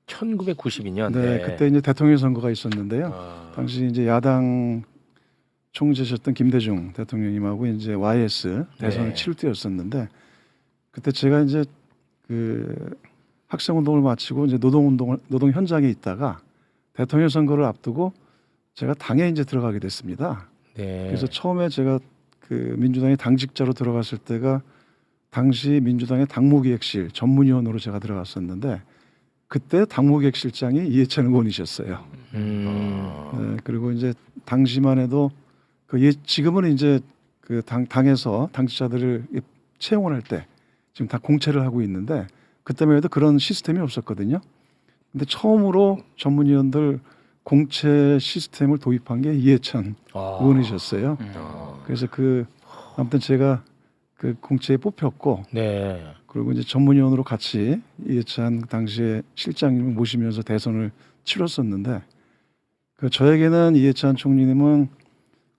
1992년. 네, 그때 이제 대통령 선거가 있었는데요. 당시 이제 야당 총재셨던 김대중 대통령님하고 이제 YS 대선을 네. 치를 때였었는데 그때 제가 이제 그 학생 운동을 마치고 이제 노동 현장에 있다가 대통령 선거를 앞두고 제가 당에 이제 들어가게 됐습니다. 네. 그래서 처음에 제가 그 민주당의 당직자로 들어갔을 때가 당시 민주당의 당무기획실 전문위원으로 제가 들어갔었는데 그때 당무기획실장이 이해찬 의원이셨어요. 네, 그리고 이제 당시만 해도 지금은 이제 그 당에서 당직자들을 채용을 할 때 지금 다 공채를 하고 있는데 그때만 해도 그런 시스템이 없었거든요. 근데 처음으로 전문위원들 공채 시스템을 도입한 게 이해찬 의원이셨어요. 그래서 아무튼 제가 그 공채에 뽑혔고, 네. 그리고 이제 전문위원으로 같이 이해찬 당시에 실장님을 모시면서 대선을 치렀었는데, 저에게는 이해찬 총리님은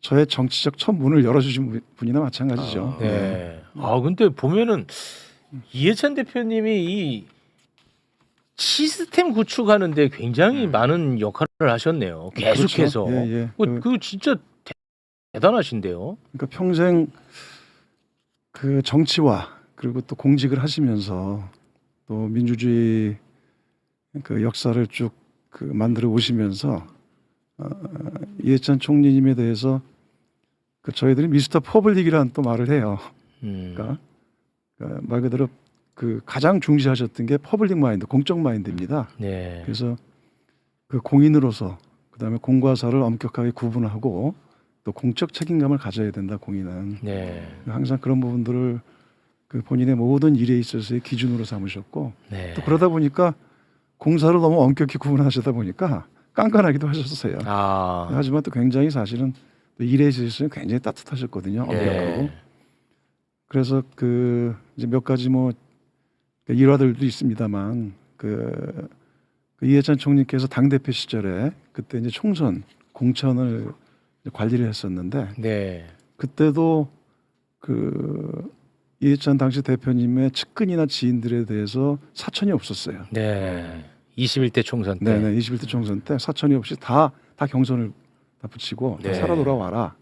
저의 정치적 첫 문을 열어주신 분이나 마찬가지죠. 네. 근데 보면은 이해찬 대표님이 이 시스템 구축하는데 굉장히 많은 역할을 하셨네요. 계속해서. 그렇죠. 예. 그 진짜 대단하신데요. 그러니까 평생 그 정치와 그리고 또 공직을 하시면서 또 민주주의 그 역사를 쭉 만들어 오시면서 이해찬 총리님에 대해서 저희들이 미스터 퍼블릭이라는 또 말을 해요. 그러니까 말 그대로 가장 중시하셨던 게 퍼블릭 마인드, 공적 마인드입니다. 네. 그래서 그 공인으로서 그다음에 공과 사를 엄격하게 구분하고 또 공적 책임감을 가져야 된다 공인은. 네. 항상 그런 부분들을 그 본인의 모든 일에 있어서의 기준으로 삼으셨고 네. 또 그러다 보니까 공사를 너무 엄격히 구분하시다 보니까 깐깐하기도 하셨어요. 하지만 또 굉장히 사실은 또 일에 있어서는 굉장히 따뜻하셨거든요. 엄격하고. 그래서 그 이제 몇 가지 뭐 일화들도 있습니다만 그 이해찬 총리께서 당 대표 시절에 그때 이제 총선 공천을 관리를 했었는데 네. 그때도 그 이해찬 당시 대표님의 측근이나 지인들에 대해서 사천이 없었어요. 네. 21대 총선 때. 네네. 21대 총선 때 사천이 없이 다 경선을 다 붙이고 다 살아 돌아와라.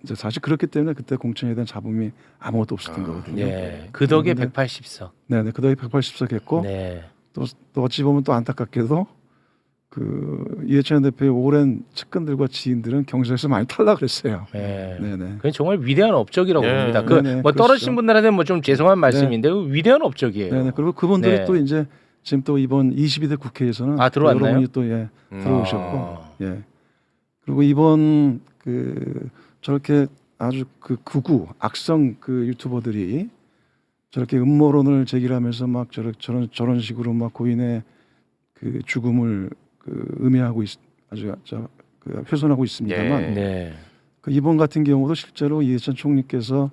이제 사실 그렇기 때문에 그때 공천에 대한 잡음이 아무것도 없었던 거거든요. 네. 그 덕에 180석. 네네. 그 덕에 180석 했고 네. 또 어찌 보면 또 안타깝게도 그 이해찬 대표의 오랜 측근들과 지인들은 경선에서 많이 탈락을 했어요. 네. 네네. 그건 정말 위대한 업적이라고 봅니다. 네네, 뭐 떨어지신 그렇죠. 분들한테 뭐 좀 죄송한 말씀인데 위대한 업적이에요. 네네. 그리고 그분들이 네. 또 이제 지금 또 이번 22대 국회에서는 들어왔나요? 여러분이 또 들어오셨고 예. 그리고 이번 그 저렇게 아주 그 극우 악성 그 유튜버들이 저렇게 음모론을 제기하면서 막 저런 식으로 막 고인의 그 죽음을 그 음해하고 아주 그 훼손하고 있습니다만 그 이번 같은 경우도 실제로 이해찬 총리께서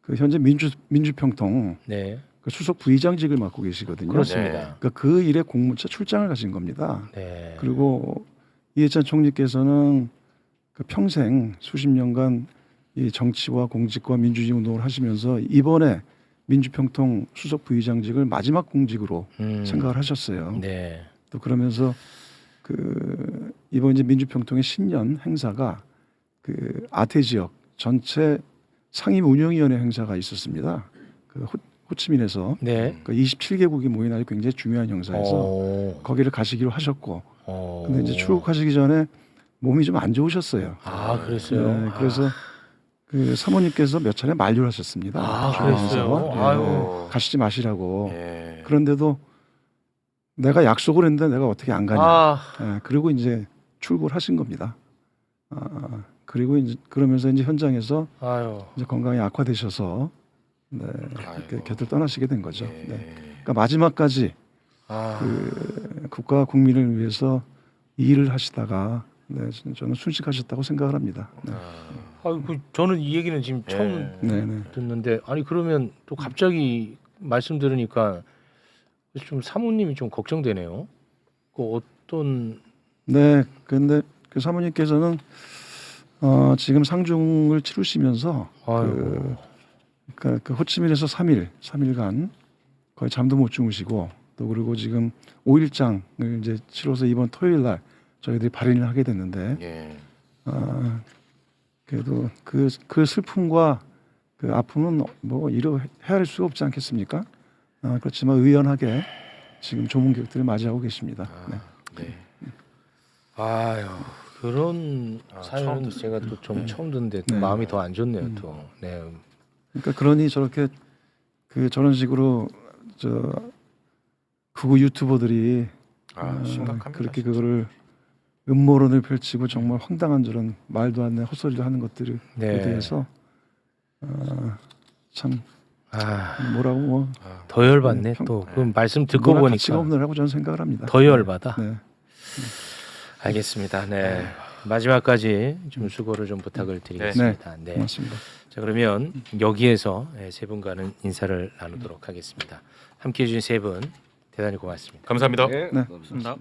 그 현재 민주평통 그 수석 부의장직을 맡고 계시거든요. 그렇습니다. 그러니까 그 일에 공무차 출장을 가신 겁니다. 네. 그리고 이해찬 총리께서는 그 평생 수십 년간 이 정치와 공직과 민주주의 운동을 하시면서 이번에 민주평통 수석 부의장직을 마지막 공직으로 생각을 하셨어요. 네. 또 그러면서 그 이번 이제 민주평통의 신년 행사가 그 아태 지역 전체 상임 운영위원회 행사가 있었습니다. 그 호치민에서 그 27개국이 모인 아주 굉장히 중요한 행사에서 거기를 가시기로 하셨고, 근데 이제 출국하시기 전에 몸이 좀 안 좋으셨어요. 그랬어요. 네, 그래서 그 사모님께서 몇 차례 만류를 하셨습니다. 그랬어요. 네, 가시지 마시라고. 그런데도 내가 약속을 했는데 내가 어떻게 안 가냐. 네, 그리고 이제 출국을 하신 겁니다. 그리고 이제 그러면서 이제 현장에서 이제 건강이 악화되셔서 이렇게 곁을 떠나시게 된 거죠. 그러니까 마지막까지 그 국가 국민을 위해서 이 일을 하시다가 저는 순식하셨다고 생각을 합니다. 저는 이 얘기는 지금 처음 듣는데 아니 그러면 또 갑자기 말씀 들으니까 좀 사모님이 좀 걱정되네요. 그 어떤 네, 근데 그 사모님께서는 지금 상중을 치르시면서 그 호치민에서 3일간 거의 잠도 못 주무시고 또 그리고 지금 5일장을 이제 치러서 이번 토요일 날 저희들이 발인을 하게 됐는데 그래도 그 슬픔과 그 아픔은 뭐 이루 헤아릴 수가 없지 않겠습니까? 그렇지만 의연하게 지금 조문객들을 맞이하고 계십니다. 그런 사연은 제가 또 좀 처음 듣는데 또 마음이 더 안 좋네요. 또. 네. 그러니까 그러니 저렇게 저런 식으로 극우 유튜버들이 그렇게 그거를 음모론을 펼치고 정말 황당한 저런 말도 안 되는 헛소리를 하는 것들에 대해서 참 뭐라고 뭐 더 열받네. 또 그 말씀 듣고 보니까 가치가 없느라고 저는 생각을 합니다. 더 열받아. 네. 알겠습니다. 네. 마지막까지 좀 수고를 좀 부탁을 드리겠습니다. 네. 고맙습니다. 자, 그러면 여기에서 세 분과는 인사를 나누도록 하겠습니다. 함께해 주신 세 분 대단히 고맙습니다. 감사합니다. 네. 고맙습니다.